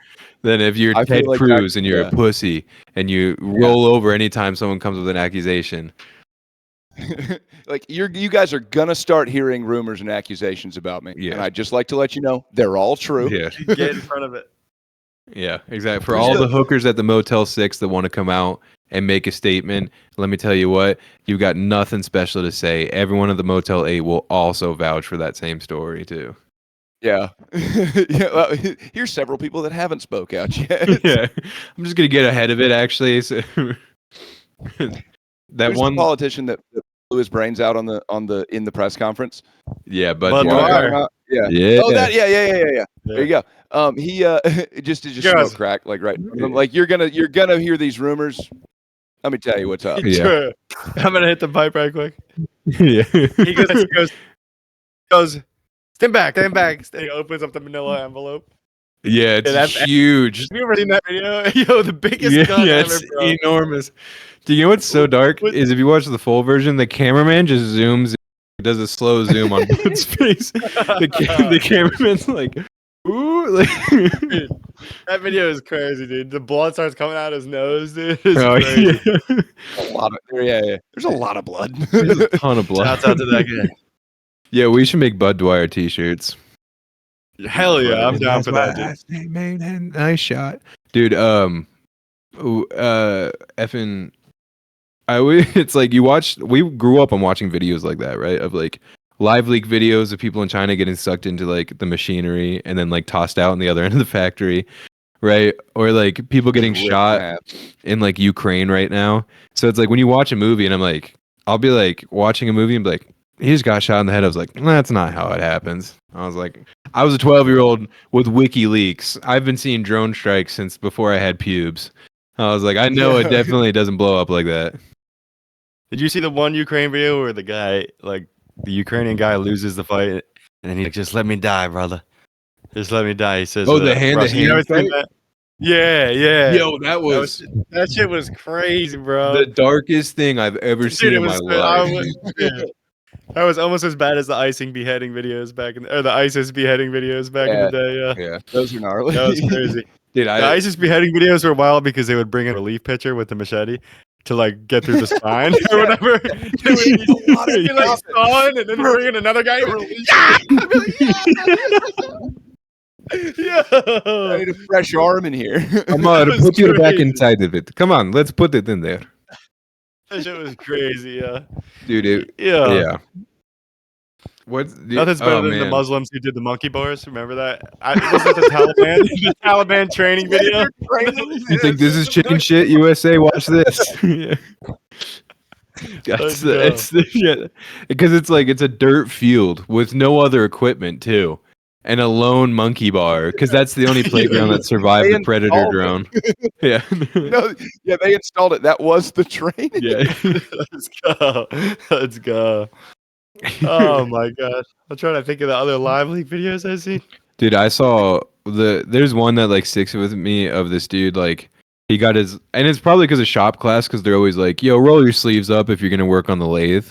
than if you're I Ted feel like Cruz that- and you're yeah. a pussy and you roll over anytime someone comes with an accusation. Like you guys are gonna start hearing rumors and accusations about me. Yeah. And I'd just like to let you know they're all true. Yeah. Get in front of it. Yeah, exactly. For all the hookers at the Motel 6 that want to come out and make a statement, let me tell you what, you've got nothing special to say. Everyone at the Motel 8 will also vouch for that same story, too. Yeah. Well, here's several people that haven't spoke out yet. Yeah, I'm just going to get ahead of it, actually. So that Who's one the politician that blew his brains out in the press conference? Yeah, Bud Bud Dwyer. Dwyer. Yeah. Yeah. Oh, that. Yeah. There you go. He just smoke crack like right. Like you're gonna hear these rumors. Let me tell you what's up. Yeah. I'm gonna hit the pipe right quick. Yeah. He goes, Stand back, stand back. He opens up the manila envelope. Yeah, it's that's huge. Have you ever seen that video? Yo, the biggest Yeah, gun ever, it's bro. enormous. Do you know what's so dark is if you watch the full version, the cameraman just zooms, does a slow zoom on Bud's face. The cameraman's like, ooh, like. That video is crazy, dude. The blood starts coming out his nose, dude. It's Oh, crazy. yeah. A lot of yeah. There's a lot of blood. There's a ton of blood. Shouts out to that guy. Yeah, we should make Bud Dwyer t-shirts. Hell yeah, I'm down That's for that, why dude. I say, man, nice shot, dude. Effing. It's like we grew up on watching videos like that, right? Of like live leak videos of people in China getting sucked into like the machinery and then like tossed out on the other end of the factory, right? Or like people getting shot in like Ukraine right now. So it's like when you watch a movie and I'm like, I'll be like watching a movie and be like, he just got shot in the head. I was like, that's not how it happens. I was like, I was a 12-year-old with WikiLeaks. I've been seeing drone strikes since before I had pubes. I was like, I know it definitely doesn't blow up like that. Did you see the one Ukraine video where the guy, like, the Ukrainian guy loses the fight and then he's like, just let me die, brother. Just let me die. He says, Oh, the hand-to-hand you ever seen fight? that? Yeah. Yo, That shit was crazy, bro. the darkest thing I've ever seen in my life. That was almost as bad as the icing beheading videos or the ISIS beheading videos back in the day. Yeah, Yeah, Those are gnarly. that was crazy. dude. The ISIS beheading videos were wild because they would bring in a relief pitcher with the machete to like get through the spine or whatever. They would be like sawing and then bring in another guy. Yeah. I need a fresh arm in here. Come on, That was put you back crazy. inside of it. Come on, let's put it in there, That shit was crazy. Yeah. dude. Yeah. Yeah. What's Nothing's better than the Muslims who did the monkey bars. Remember that? Was it the Taliban? The Taliban training video? You think this is chicken shit? USA, watch this. Yeah. Let's It's the shit because it's like it's a dirt field with no other equipment too, and a lone monkey bar because that's the only playground that survived They the Predator installed drone. Yeah, No, yeah, they installed it. That was the training. yeah. Let's go. Let's go. Oh my god. I'm trying to think of the other live leak videos I've seen. Dude, I saw there's one that like sticks with me of this dude like he got his and it's probably because of shop class because they're always like, yo, roll your sleeves up if you're gonna work on the lathe.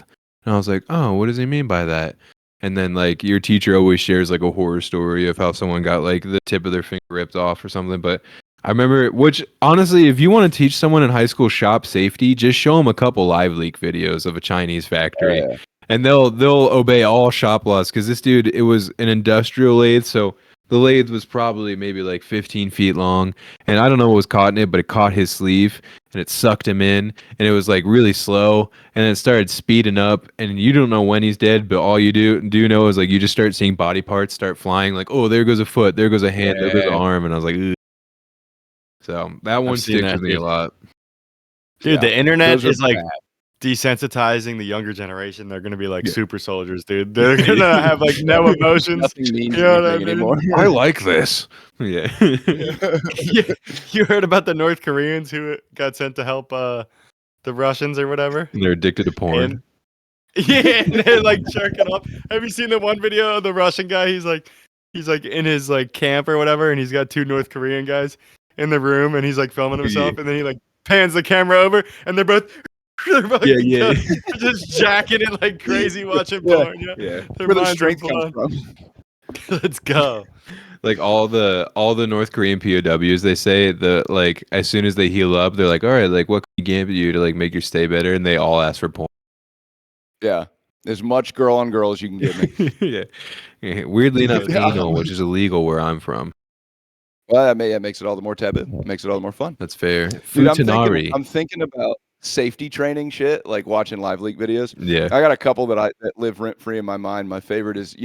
And I was like, oh, what does he mean by that? And then like your teacher always shares like a horror story of how someone got like the tip of their finger ripped off or something. But I remember, which honestly, if you want to teach someone in high school shop safety, just show them a couple live leak videos of a Chinese factory. Yeah. And they'll obey all shop laws because this dude, it was an industrial lathe, so the lathe was probably maybe like 15 feet long, and I don't know what was caught in it, but it caught his sleeve and it sucked him in, and it was like really slow, and then it started speeding up, and you don't know when he's dead, but all you do know is like you just start seeing body parts start flying, like oh there goes a foot, there goes a hand, there goes an arm, and I was like, ugh. So that one I've seen sticks that, with me a dude. lot. Dude, Yeah, the internet those are is like bad. desensitizing the younger generation. They're gonna be like super soldiers, dude. They're gonna have like no emotions. Nothing means You know what I anything mean? anymore. I like this. Yeah. You heard about the North Koreans who got sent to help the Russians or whatever? And they're addicted to porn. Yeah, and they're like jerking off. Have you seen the one video of the Russian guy? He's like in his like camp or whatever, and he's got two North Korean guys in the room, and he's like filming himself, and then he like pans the camera over, and they're both Yeah. just jacking it like crazy, watching porn. Yeah, Yeah. Their Where the minds are strength blown. comes from. Let's go. Like all the North Korean POWs, they say that like as soon as they heal up, they're like, all right, like what can we give you to like make your stay better? And they all ask for porn. Yeah. As much girl on girl as you can give me. Yeah. Weirdly enough, Yeah. anal, which is illegal where I'm from. Well, that makes it all the more taboo. Makes it all the more fun. That's fair. Dude, Futanari. I'm thinking about safety training shit, like watching live leak videos. Yeah. I got a couple that live rent free in my mind. My favorite is,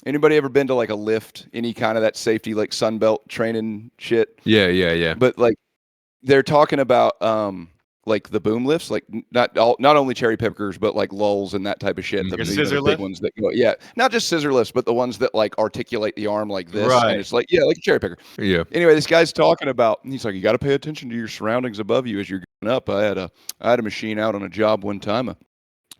anybody ever been to like a lift, any kind of that safety, like Sunbelt training shit? Yeah. But like they're talking about like the boom lifts, like not only cherry pickers, but like lulls and that type of shit. Like The, a the scissor big lift? ones that go, yeah, not just scissor lifts, but the ones that like articulate the arm like this, Right. and it's like like a cherry picker. Yeah. Anyway, this guy's talking about, he's like, you got to pay attention to your surroundings above you as you're going up. I had a machine out on a job one time. A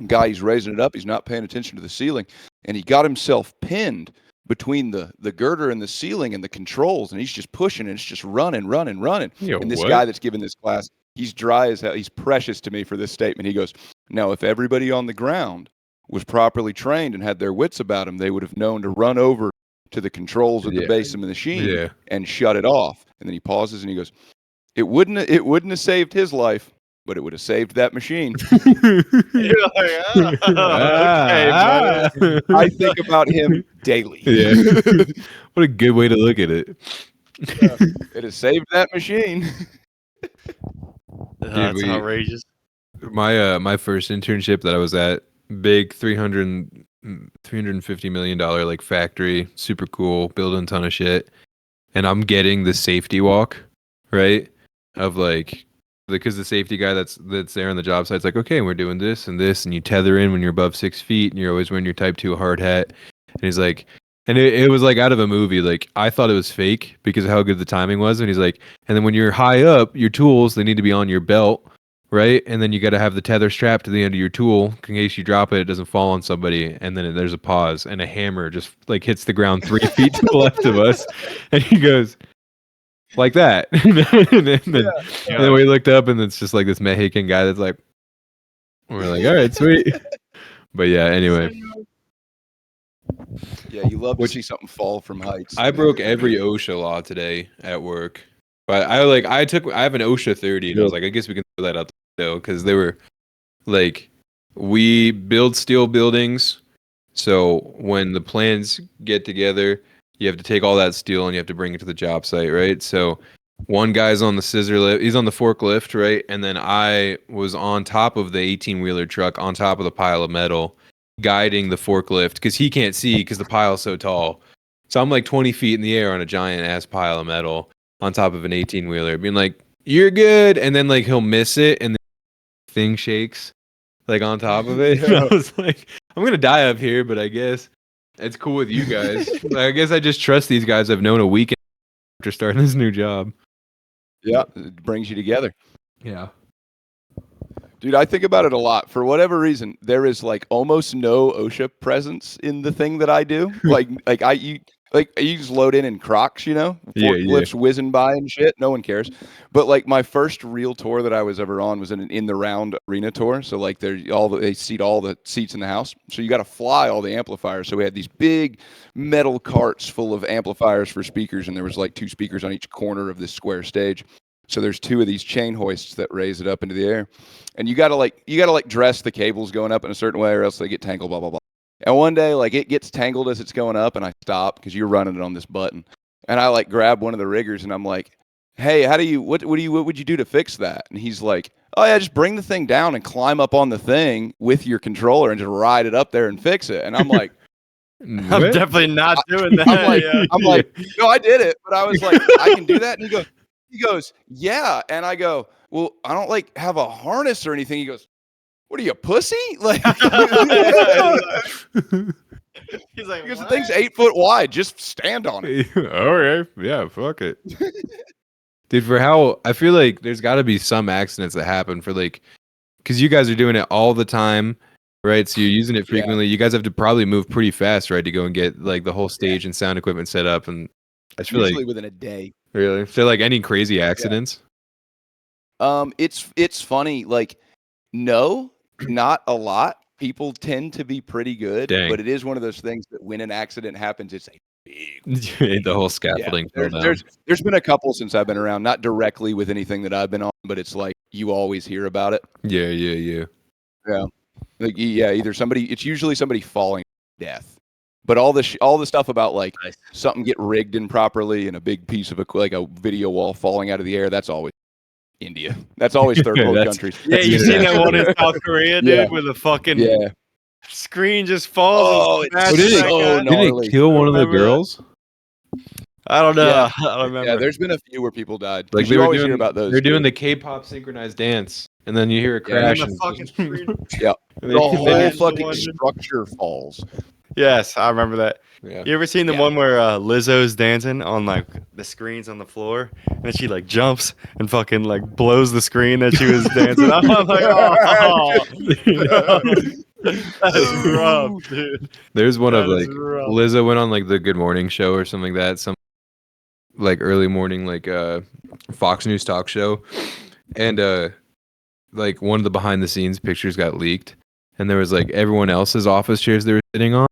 guy, he's raising it up. He's not paying attention to the ceiling, and he got himself pinned between the girder and the ceiling and the controls, and he's just pushing, and it's just running. Yo, And this what? guy that's giving this class, he's dry as hell. He's precious to me for this statement. He goes, now, if everybody on the ground was properly trained and had their wits about them, they would have known to run over to the controls at the base of the machine and shut it off. And then he pauses and he goes, it wouldn't have saved his life, but it would have saved that machine. You're like, okay, buddy. I think about him daily. Yeah. What a good way to look at it. It has saved that machine. That's outrageous. My first internship that I was at, big $350 million like factory, super cool, building a ton of shit, and I'm getting the safety walk, right? Of like, because the safety guy that's there on the job site's like, okay, we're doing this and this, and you tether in when you're above 6 feet, and you're always wearing your Type 2 hard hat, and he's like, and it was like out of a movie. Like I thought it was fake because of how good the timing was, and he's like, and then when you're high up, your tools they need to be on your belt. Right, and then you got to have the tether strapped to the end of your tool in case you drop it, it doesn't fall on somebody. And then there's a pause, and a hammer just like hits the ground 3 feet to the left of us, and he goes like that. and then we looked up, and it's just like this Mexican guy that's like, we're like, all right, sweet. But yeah, anyway. Yeah, you love to see something fall from heights. I broke every OSHA law today at work. But I have an OSHA 30, and I was like, I guess we can throw that out the window because they were like, we build steel buildings. So when the plans get together, you have to take all that steel and you have to bring it to the job site, right? So one guy's on the scissor lift, he's on the forklift, right? And then I was on top of the 18-wheeler truck, on top of the pile of metal, guiding the forklift because he can't see because the pile's so tall. So I'm like 20 feet in the air on a giant ass pile of metal on top of an 18-wheeler, being like, you're good. And then like he'll miss it and the thing shakes like on top of it. And I was like, I'm going to die up here, but I guess it's cool with you guys. I guess I just trust these guys I've known a week after starting this new job. Yeah, it brings you together. Yeah. Dude, I think about it a lot. For whatever reason, there is like almost no OSHA presence in the thing that I do. You just load in Crocs, you know, forklifts whizzing by and shit. No one cares. But like my first real tour that I was ever on was in the round arena tour. So like they seat all the seats in the house. So you got to fly all the amplifiers. So we had these big metal carts full of amplifiers for speakers, and there was like 2 speakers on each corner of this square stage. So there's 2 of these chain hoists that raise it up into the air, and you gotta dress the cables going up in a certain way, or else they get tangled. Blah blah blah. And one day, like it gets tangled as it's going up, and I stop because you're running it on this button, and I like grab one of the riggers, and I'm like, "Hey, what would you do to fix that?" And he's like, "Oh yeah, just bring the thing down and climb up on the thing with your controller and just ride it up there and fix it." And I'm like, I'm definitely not doing that. I'm like, no, I did it, but I was like, I can do that. And he goes, yeah. And I go, well, I don't like have a harness or anything. He goes, what are you, a pussy? Like, he's like, because the thing's 8 foot wide. Just stand on it. Okay, yeah, fuck it. Dude, for how I feel like there's got to be some accidents that happen for like, because you guys are doing it all the time, right? So you're using it frequently. You guys have to probably move pretty fast, right, to go and get like the whole stage and sound equipment set up. And I feel Usually like within a day. really, so like any crazy accidents? It's funny. Like, no, not a lot. People tend to be pretty good, but it is one of those things that when an accident happens, it's a big the whole scaffolding. There's been a couple since I've been around, not directly with anything that I've been on, but it's like you always hear about it. Yeah. Like it's usually somebody falling to death. But all the stuff about like something get rigged improperly and a big piece of like a video wall falling out of the air, that's always India. That's always third world countries. Yeah, you seen that one in South Korea, dude, with a fucking screen just falls. Did it kill one of the girls? I don't know. Yeah. I don't remember. Yeah, there's been a few where people died. Like you always hear about those. They're doing the K-pop synchronized dance, and then you hear a crash. And the fucking screen. Yeah, the whole fucking structure falls. Yes, I remember that. Yeah. You ever seen the one where Lizzo's dancing on like the screens on the floor, and then she like jumps and fucking like blows the screen that she was dancing on? I'm like, That's rough, dude. There's one of That is like rough. Lizzo went on like the Good Morning Show or something like that, some like early morning like Fox News talk show, and like one of the behind the scenes pictures got leaked, and there was like everyone else's office chairs they were sitting on,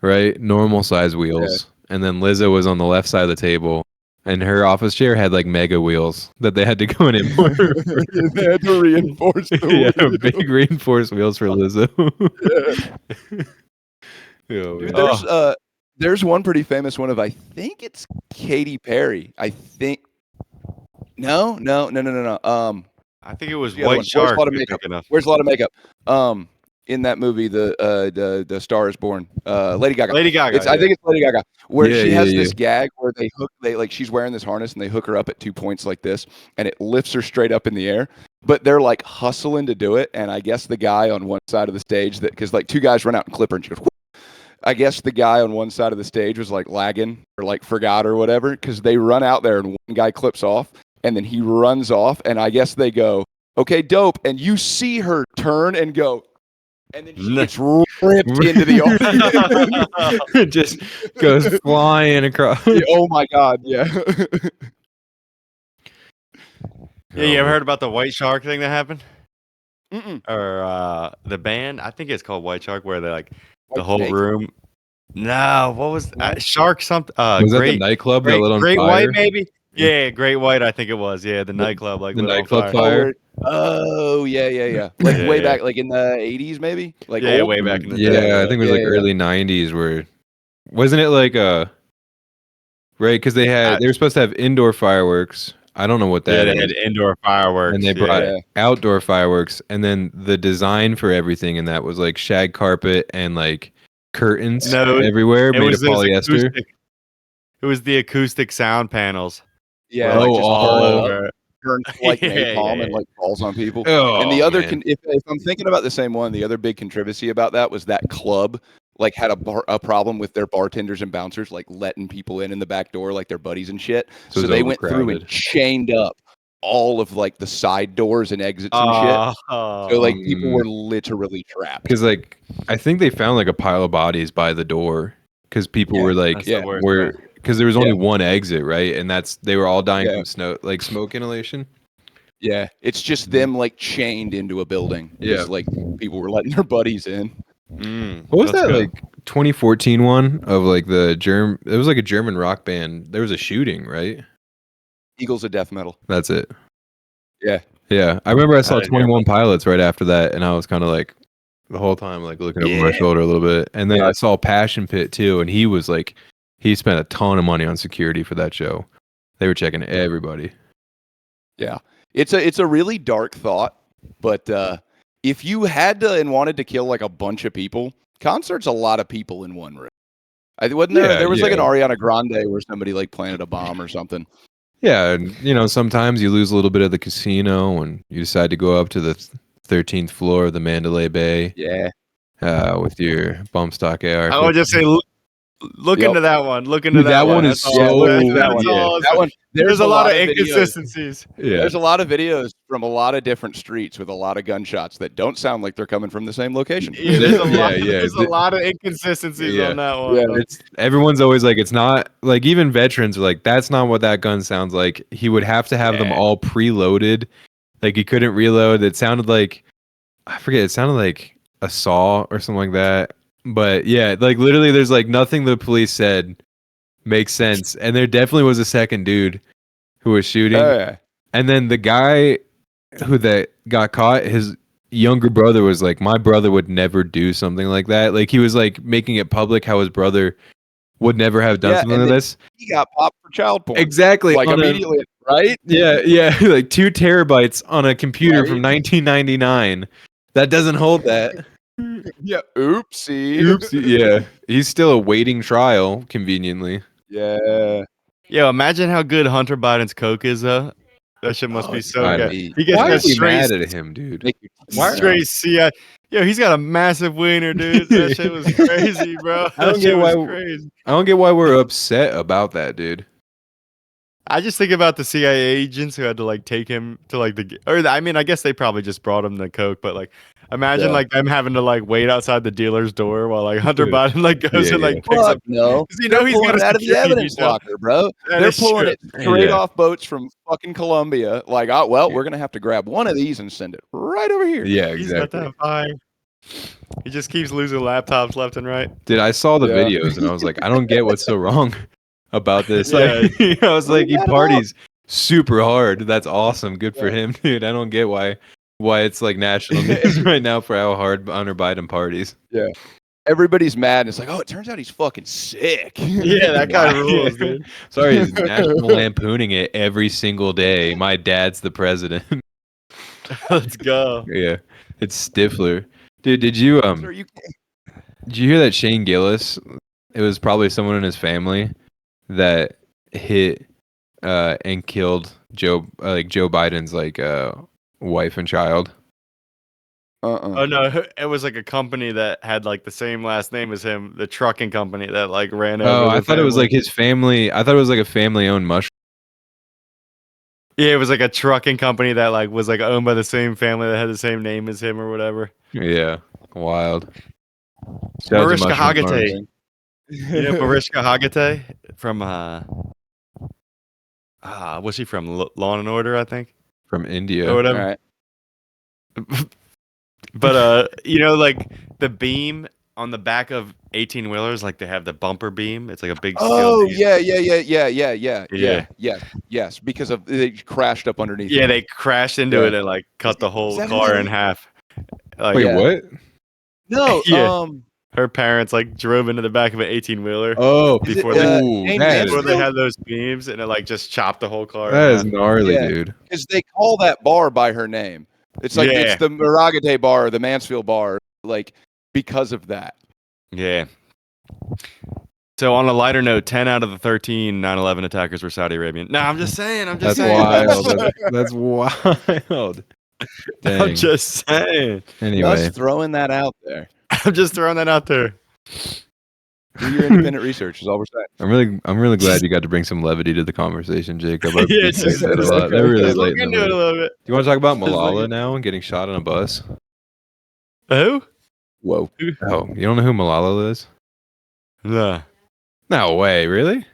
right, normal size wheels, and then Lizzo was on the left side of the table, and her office chair had like mega wheels that they had to go in and They had to reinforce the yeah, wheel. big reinforced wheels for Lizzo. Dude, Yeah. there's one pretty famous one of I think it's Katy Perry. I think no. I think it was The other one. White Where's Shark. a lot of you're makeup? thinking of. Where's a lot of makeup? In that movie, the Star is Born. Lady Gaga. Lady Gaga. I think it's Lady Gaga, where Yeah, she yeah, has yeah. this gag where they like she's wearing this harness and they hook her up at 2 points like this, and it lifts her straight up in the air. But they're like hustling to do it, and I guess the guy on one side of the stage because like two guys run out and clip her, and she goes. Whoop. I guess the guy on one side of the stage was like lagging or like forgot or whatever because they run out there and one guy clips off and then he runs off and I guess they go, okay, dope. And you see her turn and go, and then she gets ripped into the audience. Just goes flying across. Yeah, oh my God. Yeah. Yeah, you ever heard about the White Shark thing that happened? Mm-mm. Or the band? I think it's called White Shark, where they like the White whole Snake? room. No, what was No? Shark something? Was that the Great, nightclub that great, lit on Great fire? White, maybe. Yeah, Great White. I think it was. Yeah, the nightclub like the lit on nightclub fire. fire. Oh, yeah. Like Yeah, way yeah. back, like in the 80s, maybe? Like Yeah, old? way back in the Yeah, day. I think it was like Yeah. early '90s. Where wasn't it like right? Because they were supposed to have indoor fireworks. I don't know what Yeah, that they is. had indoor fireworks. And they brought yeah. outdoor fireworks, and then the design for everything in that was like shag carpet and like curtains No, everywhere it made was of those polyester. acoustic. It was the acoustic sound panels. Yeah, were, like Oh, just all burns up. over. Burns like Yeah, napalm yeah, and yeah. like falls on people. Oh, And the other, man. if I'm thinking about the same one, the other big controversy about that was that club like had a problem with their bartenders and bouncers like letting people in the back door like their buddies and shit. So So it's they went through and overcrowded. chained up all of like the side doors and exits and shit. So like people were literally trapped. Because like I think they found like a pile of bodies by the door because people were like That's the worst, were man. because there was only one exit, right? And they were all dying Yeah. from smoke inhalation. Yeah, it's just them like chained into a building. Yeah. Just like people were letting their buddies in. What was let's that go. like 2014 one of like it was like a German rock band. There was a shooting, right? Eagles of death metal. That's it. Yeah. Yeah. I remember I saw didn't hear 21 Pilots right after that, and I was kind of like the whole time like looking over my Yeah. shoulder a little bit. And then Yeah. I saw Passion Pit too, and he was like he spent a ton of money on security for that show. They were checking everybody. Yeah. It's a really dark thought, but if you had to and wanted to kill like a bunch of people, concert's a lot of people in one room. Wasn't there? Yeah, There was like an yeah. Ariana Grande where somebody like planted a bomb or something. Yeah, and sometimes you lose a little bit of the casino and you decide to go up to the 13th floor of the Mandalay Bay Yeah. with your bump stock AR. I would just say, look Yep. into that one. Look into Dude, that that one one. is That's so- all. Look into that That's one. all. That one. There's a lot of videos. inconsistencies. Yeah. There's a lot of videos from a lot of different streets with a lot of gunshots that don't sound like they're coming from the same location. Yeah, there's a Yeah, lot. yeah. There's a lot of inconsistencies Yeah. on that one. Yeah. It's everyone's always like it's not like even veterans are like that's not what that gun sounds like. He would have to have them Yeah. all preloaded. Like he couldn't reload. It sounded like I forget, it sounded like a saw or something like that. But yeah, like literally there's like nothing the police said makes sense. And there definitely was a second dude who was shooting. Oh, yeah. And then the guy that got caught, his younger brother was like, my brother would never do something like that. Like he was like making it public how his brother would never have done Yeah, something and like then this. He got popped for child porn. Exactly. Like on a- immediately, right? yeah, like 2 terabytes on a computer Right. from 1999. That doesn't hold that. Yeah. Oopsie. Oops. Yeah. He's still awaiting trial, conveniently. Yeah. Yo, imagine how good Hunter Biden's coke is, though. That shit must Oh, be it's so gotta good. be. He gets Why that are we straight, mad at him, dude? Make you- straight CI. Yo, he's got a massive wiener, dude. That shit was crazy, bro. I don't That get shit was why- crazy. I don't get why we're upset about that, dude. I just think about the CIA agents who had to like take him to like I mean, I guess they probably just brought him the coke, but like Imagine Yeah. like them having to like wait outside the dealer's door while like Hunter Biden like goes Yeah, and like yeah. picks Fuck up. no. 'Cause you They're know he's pulling got it a out of the security evidence detail. locker, bro. That They're is pulling true. it straight Yeah. off boats from fucking Colombia. Like, oh well, we're gonna have to grab one of these and send it right over here. Yeah, He's got exactly. that fire. He just keeps losing laptops left and right. Dude, I saw the Yeah. videos and I was like, I don't get what's so wrong about this. Yeah. Like, I was What like, he is that about? parties super hard. That's awesome. Good for Yeah. him, dude. I don't get why it's like national news right now for how hard Hunter Biden parties. Everybody's mad. And it's like, oh, it turns out he's fucking sick. Yeah, that guy Why? rules, dude. Sorry, he's national lampooning it every single day. My dad's the president. Let's go. Yeah, it's Stifler. Dude, did you Sir, you can't- did you hear that Shane Gillis? It was probably someone in his family that hit and killed Joe Biden's wife and child. Oh no, it was like a company that had like the same last name as him, the trucking company that like ran over. Oh, I the thought it was family. like his family. I thought it was like a family-owned mushroom. Yeah, it was like a trucking company that like was like owned by the same family that had the same name as him or whatever. Yeah, wild. Shout out to Mariska Mushroom Farms. Hargitay. You know Mariska Hargitay from was she from Law and Order, I think, From India. or All whatever. right. But you know, like the beam on the back of 18-wheelers, like they have the bumper beam. It's like a big. Oh steel beam. yeah. Yes, because of they crashed up underneath. Yeah, it. they crashed into Yeah. it and like cut the whole that who car that in is? half. Like, Wait, Yeah. what? No. Yeah. Her parents like drove into the back of an 18-wheeler Oh, Is it, before they Jane that is- before they Mansfield? had those beams, and it like just chopped the whole car. that in is half. gnarly, Yeah. dude. Because they call that bar by her name. It's like Yeah. it's the Maragate bar or the Mansfield bar, like because of that. Yeah. So on a lighter note, 10 out of the 13 9/11 attackers were Saudi Arabian. No, I'm just saying. I'm just That's saying. wild. That's wild. Dang. I'm just saying. Anyway, Just throwing that out there. I'm just throwing that out there. Do your independent research is all we're saying. I'm really glad you got to bring some levity to the conversation, Jacob. I Yeah, appreciate it's just- that a it's lot. They're really Just late look in the into it a mood. little bit. Do you want to talk about Just look Malala at- now and getting shot on a bus? Who? Whoa. Oh, you don't know who Malala is? No. No way, really?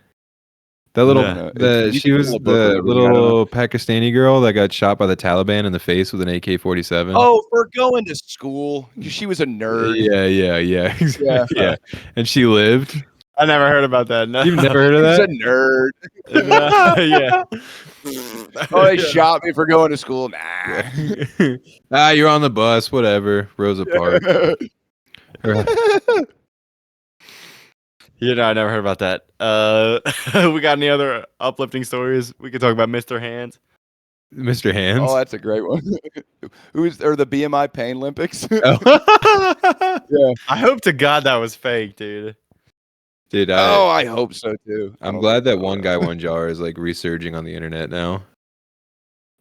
That little, Yeah. You she can was pull a book or the everything, I don't know. little Pakistani girl that got shot by the Taliban in the face with an AK-47. Oh, for going to school. She was a nerd. Yeah, exactly. Yeah. And she lived. I never heard about that. No. You've never heard of She's a that? nerd. No, yeah. Oh, they shot me for going to school. Nah. You're on the bus, whatever. Rosa Parks. You know, I never heard about that. We got any other uplifting stories? We could talk about Mr. Hands. Mr. Hands. Oh, that's a great one. Or the BMI Pain Olympics? Oh. I hope to God that was fake, dude. Dude, I hope so too. I'm glad that one guy, one jar is like resurging on the internet now.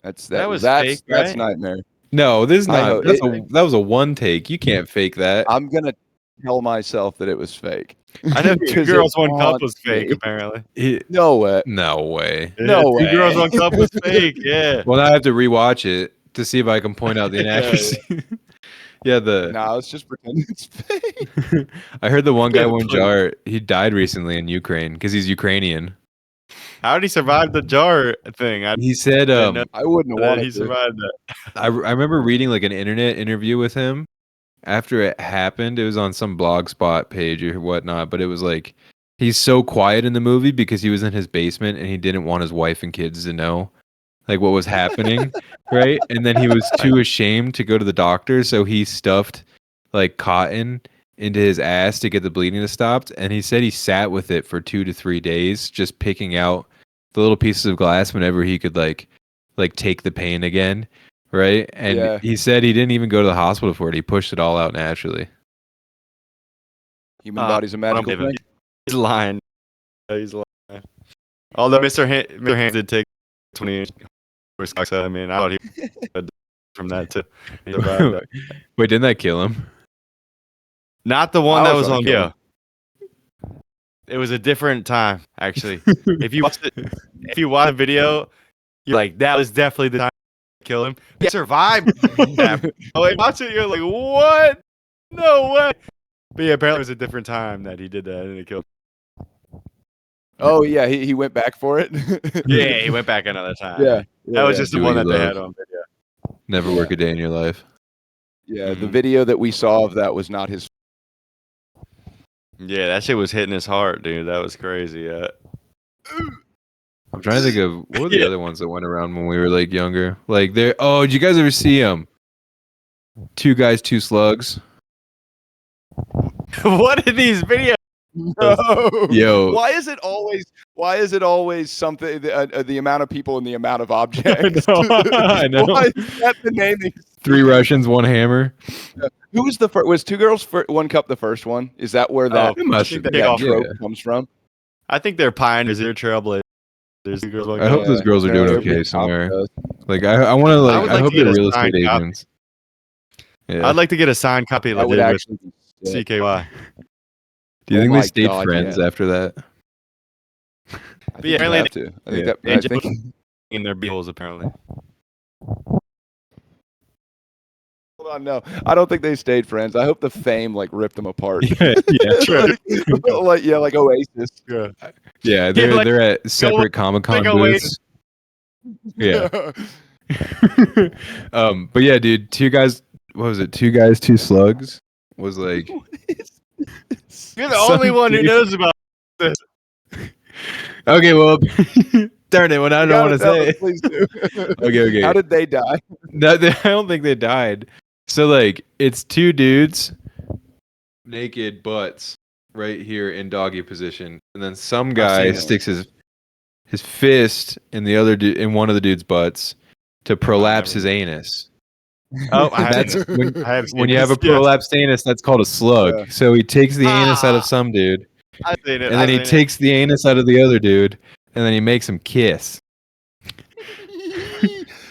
That was that's fake, that's right? nightmare. No, this is I not. know. That was a one take. You can't fake that. I'm gonna tell myself that it was fake. I know Two 'Cause Girls it One Cup was haunts fake, me. apparently. No way. No way. No Two Girls way. One Cup was fake, yeah. Well, now I have to rewatch it to see if I can point out the inaccuracy. Yeah, No, I was just pretending it's fake. I heard the one guy, Yeah, one please. jar. He died recently in Ukraine because he's Ukrainian. How did he survive the jar thing? I He said, didn't know I wouldn't have that wanted he to. survived that. I remember reading like an internet interview with him after it happened. It was on some blogspot page or whatnot, but it was like he's so quiet in the movie because he was in his basement and he didn't want his wife and kids to know like what was happening, right? And then he was too ashamed to go to the doctor, so he stuffed like cotton into his ass to get the bleeding to stop. And he said he sat with it for 2 to 3 days, just picking out the little pieces of glass whenever he could like take the pain again, right? And Yeah. he said he didn't even go to the hospital for it. He pushed it all out naturally. Human body's a magical believe him. thing. He's lying. He's lying. Although Mr. Hands did take 20 years. I mean, I thought he would from that too. He survived that. Wait, didn't that kill him? Not the one I that was was gonna on kill video. It was a different time, actually. If you watch the video, you're like, that was definitely the time kill him. He survived. Like, watch it, you're like, what? No way. But yeah, apparently it was a different time that he did that and it killed him. Oh yeah, he went back for it. Yeah, he went back another time. Yeah, That was just Do the what one you that they love. had on video. Never work a day in your life. yeah. The Mhm. video that we saw of that was not his. Yeah, that shit was hitting his heart, dude. That was crazy. Yeah. I'm trying to think of what were the Yeah. other ones that went around when we were like younger. Like there. Oh, did you guys ever see Two Guys, Two Slugs? What are these videos? No. Yo. Why is it always something the amount of people and the amount of objects? I know. Why is that the naming? 3 Russians, 1 hammer. Who was the first? Was Two Girls, 1 Cup the first one? Is that where that, It must think have they been, all trope yeah. comes from? I think they're pioneers. They're trailblazers. Girls like I hope those girls are doing every okay cop somewhere. does. Like I want to I would I like hope to get they're a real signed estate copy. agents. Yeah. I'd like to get a signed copy That would with actually be sick. CKY. Do you Oh think my they stayed God, friends yeah. after that? I think yeah, you apparently have to. I think yeah. that. They I just think. in their bills apparently. Hold on, no. I don't think they stayed friends. I hope the fame like ripped them apart. yeah. like Oasis. Yeah. Yeah, they're like- they're at separate Comic-Con like a booths. Yeah. But yeah, dude, Two Guys, what was it? Two Guys, Two Slugs was like You're the only one who dude- knows about this. Okay, well, darn it, when I You don't want to gotta tell say us, it. please do. Okay. How did they die? No, I don't think they died. So like, it's 2 dudes, naked butts, right here in doggy position, and then some guy seen it. sticks his fist in the other in one of the dude's butts to prolapse his anus. Oh, I That's have, when, I have seen when you have a this, yes. prolapsed anus, that's called a slug. Yeah. So he takes the anus out Ah. of some dude, I've seen it. and then he takes the anus out of the other dude, and then he makes him kiss.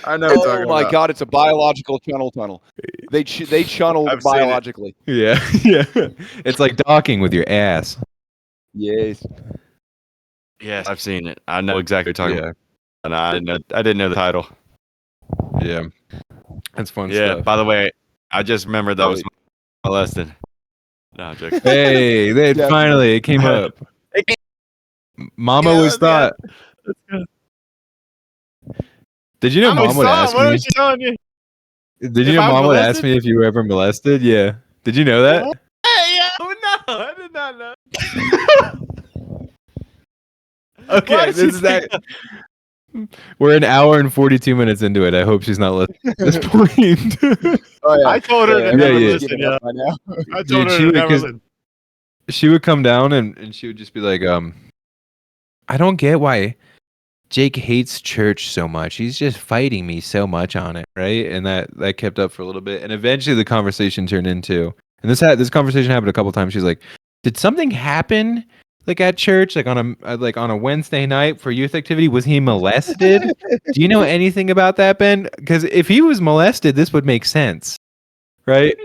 I know. Oh my God! It's a biological tunnel. They channel I've seen it. biologically. Yeah, yeah. It's like docking with your ass. Yes. Yes, I've seen it. I know exactly what you're talking Yeah, about. And I didn't know the title. yeah. That's fun Yeah. stuff. By the way, I just remembered that was molested. No, I'm joking. Hey, they Yeah. finally it came up. Mama Yeah, always yeah. thought. Did you know I'm a mom would son, ask what me? is she telling you? Did if you know I was mom would ask molested? me if you were ever molested? Yeah. Did you know that? Hey, yo, no, I did not know. Okay, Why did this she is that. We're an hour and 42 minutes into it. I hope she's not listening at this point. Oh yeah. I told her to Yeah, never yeah. listen. Yeah, By now. I told Dude, her she to would- never 'cause- listen. She would come down and she would just be like, I don't get why Jake hates church so much. He's just fighting me so much on it, right? And that kept up for a little bit. And eventually the conversation turned into, and this conversation happened a couple times. She's like, did something happen like at church, like on a Wednesday night for youth activity? Was he molested? Do you know anything about that, Ben? Because if he was molested, this would make sense, right?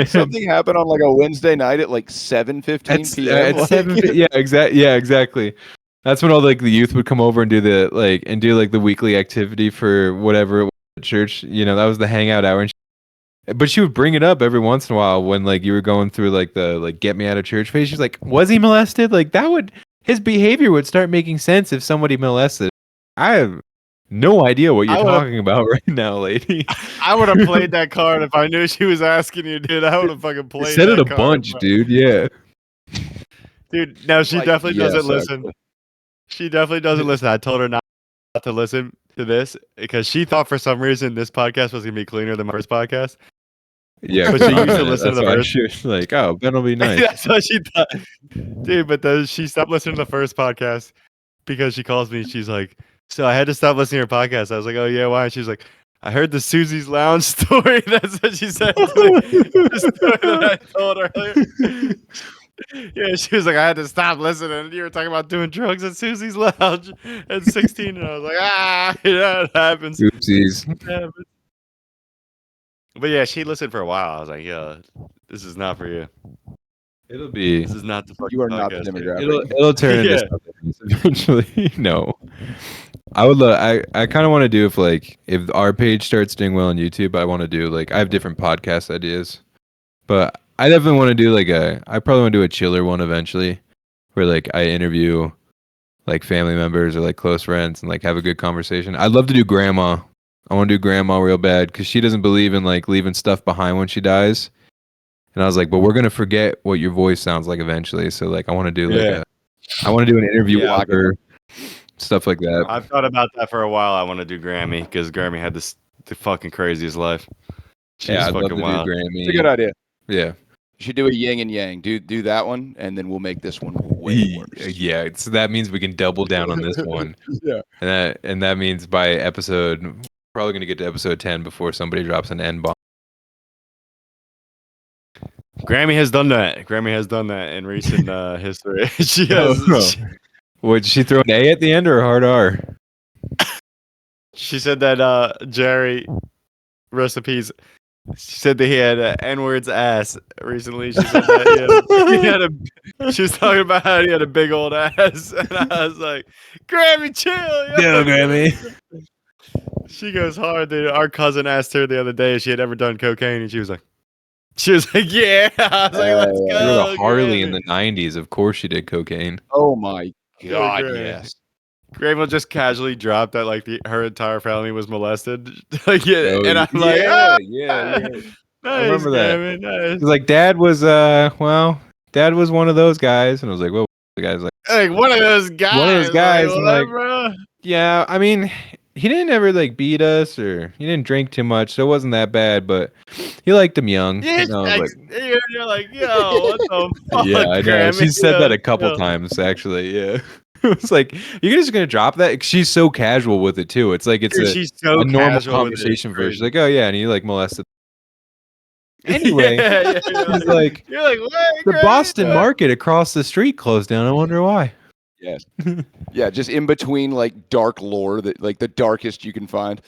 Something happened on like a Wednesday night at like 7:15 p.m. At like- 7 yeah, exactly. That's when all like the youth would come over and do the weekly activity for whatever it was at church. You know, that was the hangout hour. But she would bring it up every once in a while when like you were going through like the like get me out of church phase. She's like, was he molested? Like his behavior would start making sense if somebody molested. I have no idea what I you're would've- talking about right now, lady. I would have played that card if I knew she was asking you, dude. I would have fucking You played said it that a card, bunch, bro. dude. Yeah. Dude, no, she Like, definitely yes, doesn't listen. actually. She definitely doesn't listen. I told her not to listen to this because she thought for some reason this podcast was gonna be cleaner than my first podcast. Yeah. But she used to listen to That's the why first- she was like, oh, Ben will be nice. That's what she thought, dude. But then she stopped listening to the first podcast because she calls me. She's like, "So I had to stop listening to your podcast." I was like, "Oh yeah, why?" And she's like, "I heard the Susie's Lounge story." That's what she said. To me. The story that I told her earlier. Yeah, she was like, "I had to stop listening. You were talking about doing drugs at Susie's Lounge at 16," and I was like, yeah, it happens. Oopsies. It happens." But yeah, she listened for a while. I was like, "Yeah, this is not for you. It'll be. This is not the fucking You are not the podcast, dude." demographic. It'll turn into Yeah. something eventually. No. I would love. I kind of want to do if our page starts doing well on YouTube. I want to do I have different podcast ideas, but I definitely want to do I probably want to do a chiller one eventually, where I interview family members or close friends and have a good conversation. I'd love to do grandma. I want to do grandma real bad because she doesn't believe in leaving stuff behind when she dies. And I was like, but we're gonna forget what your voice sounds like eventually. So I want to do I want to do an interview Yeah. with her, stuff like that. I've thought about that for a while. I want to do Grammy because Grammy had the fucking craziest life. She's Yeah, I'd love fucking to wild. do Grammy. It's a good idea. Yeah. You should do a yin and yang. Do that one, and then we'll make this one way worse. Yeah, so that means we can double down on this one. Yeah. And that means by episode, probably going to get to episode 10 before somebody drops an N bomb. Grammy has done that. Grammy has done that in recent history. She has. Would she throw an A at the end or a hard R? She said that Jerry, recipes. She said that he had N-word's ass recently. She said that she was talking about how he had a big old ass, and I was like, "Grammy, chill." No, Grammy. She goes hard. Dude. Our cousin asked her the other day if she had ever done cocaine, and she was like, "Yeah." I was like, "Let's She go." rode a Harley in Grammy. the 90s. Of course she did cocaine. Oh my God, Grammy. yes. Grammy just casually dropped that her entire family was molested. And I'm yeah. nice, I remember that. Grammy, nice. He's Dad was Dad was one of those guys, and I was like, well, the guy's Like one of those guys. and, Bro. yeah, I mean, he didn't ever beat us or he didn't drink too much, so it wasn't that bad, but he liked him young. Yeah, You know, you're like, yo, what the fuck, yeah, I know. Grammy? She said that a Yo. couple times actually. Yeah, it's you're just gonna drop that. She's so casual with it too. It's Dude, she's so a normal casual with it. conversation for her. She's Crazy. like, oh yeah, and he molested. Anyway, yeah, he's you're like, what? the Grammy? Boston market across the street closed down. I wonder why. Yes. Yeah, just in between dark lore that the darkest you can find.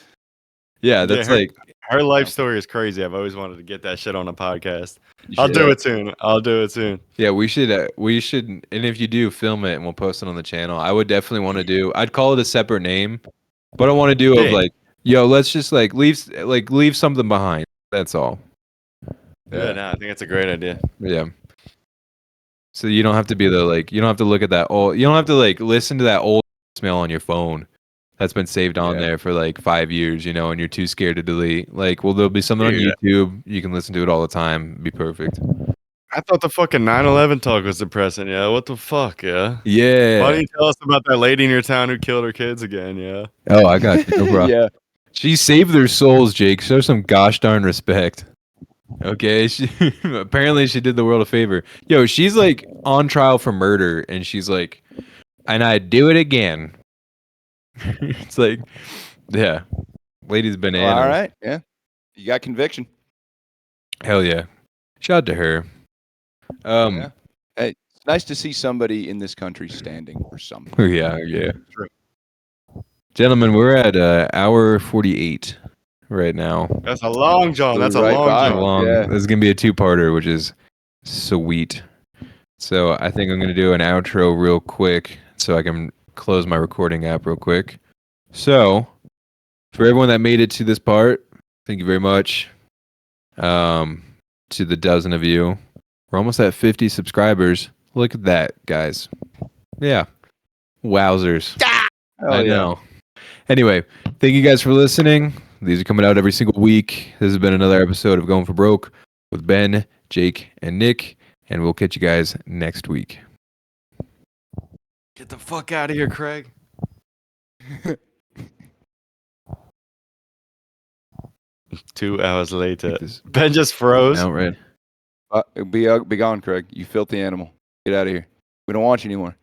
Yeah, that's Yeah, her life story is crazy. I've always wanted to get that shit on a podcast. I'll should. do it soon. I'll do it soon. Yeah, we should, and if you do, film it and we'll post it on the channel. I would definitely want to do. I'd call it a separate name, but I want to do Yeah. let's just leave something behind. That's all. Yeah, no, I think it's a great idea. Yeah. So you don't have to be you don't have to look at that old. You don't have to listen to that old smell on your phone that's been saved on there for 5 years, and you're too scared to delete. There'll be something on YouTube. You can listen to it all the time. Be perfect. I thought the fucking 9/11 talk was depressing. Yeah, what the fuck? Yeah. Yeah. Why don't you tell us about that lady in your town who killed her kids again? Yeah. Oh, I got you. No problem. Yeah. She saved their souls, Jake. Show some gosh darn respect. Okay, apparently she did the world a favor. Yo, she's on trial for murder, and she's and I'd do it again. It's yeah, lady's bananas. Well, all right. Yeah. You got conviction. Hell yeah. Shout out to her. Yeah. Hey, it's nice to see somebody in this country standing for something. Yeah. Gentlemen, we're at hour 48 right now. That's a long john. That's a Right long by. john. Yeah. This is gonna be a two-parter, which is sweet. So I think I'm gonna do an outro real quick, so I can close my recording app real quick. So for everyone that made it to this part, thank you very much. To the dozen of you, we're almost at 50 subscribers. Look at that, guys. Yeah, wowzers. I know. Anyway, thank you guys for listening. These are coming out every single week. This has been another episode of Going for Broke with Ben, Jake, and Nick, and we'll catch you guys next week. Get the fuck out of here, Craig. 2 hours later, Ben just froze. Outright. Be gone, Craig. You filthy animal. Get out of here. We don't want you anymore.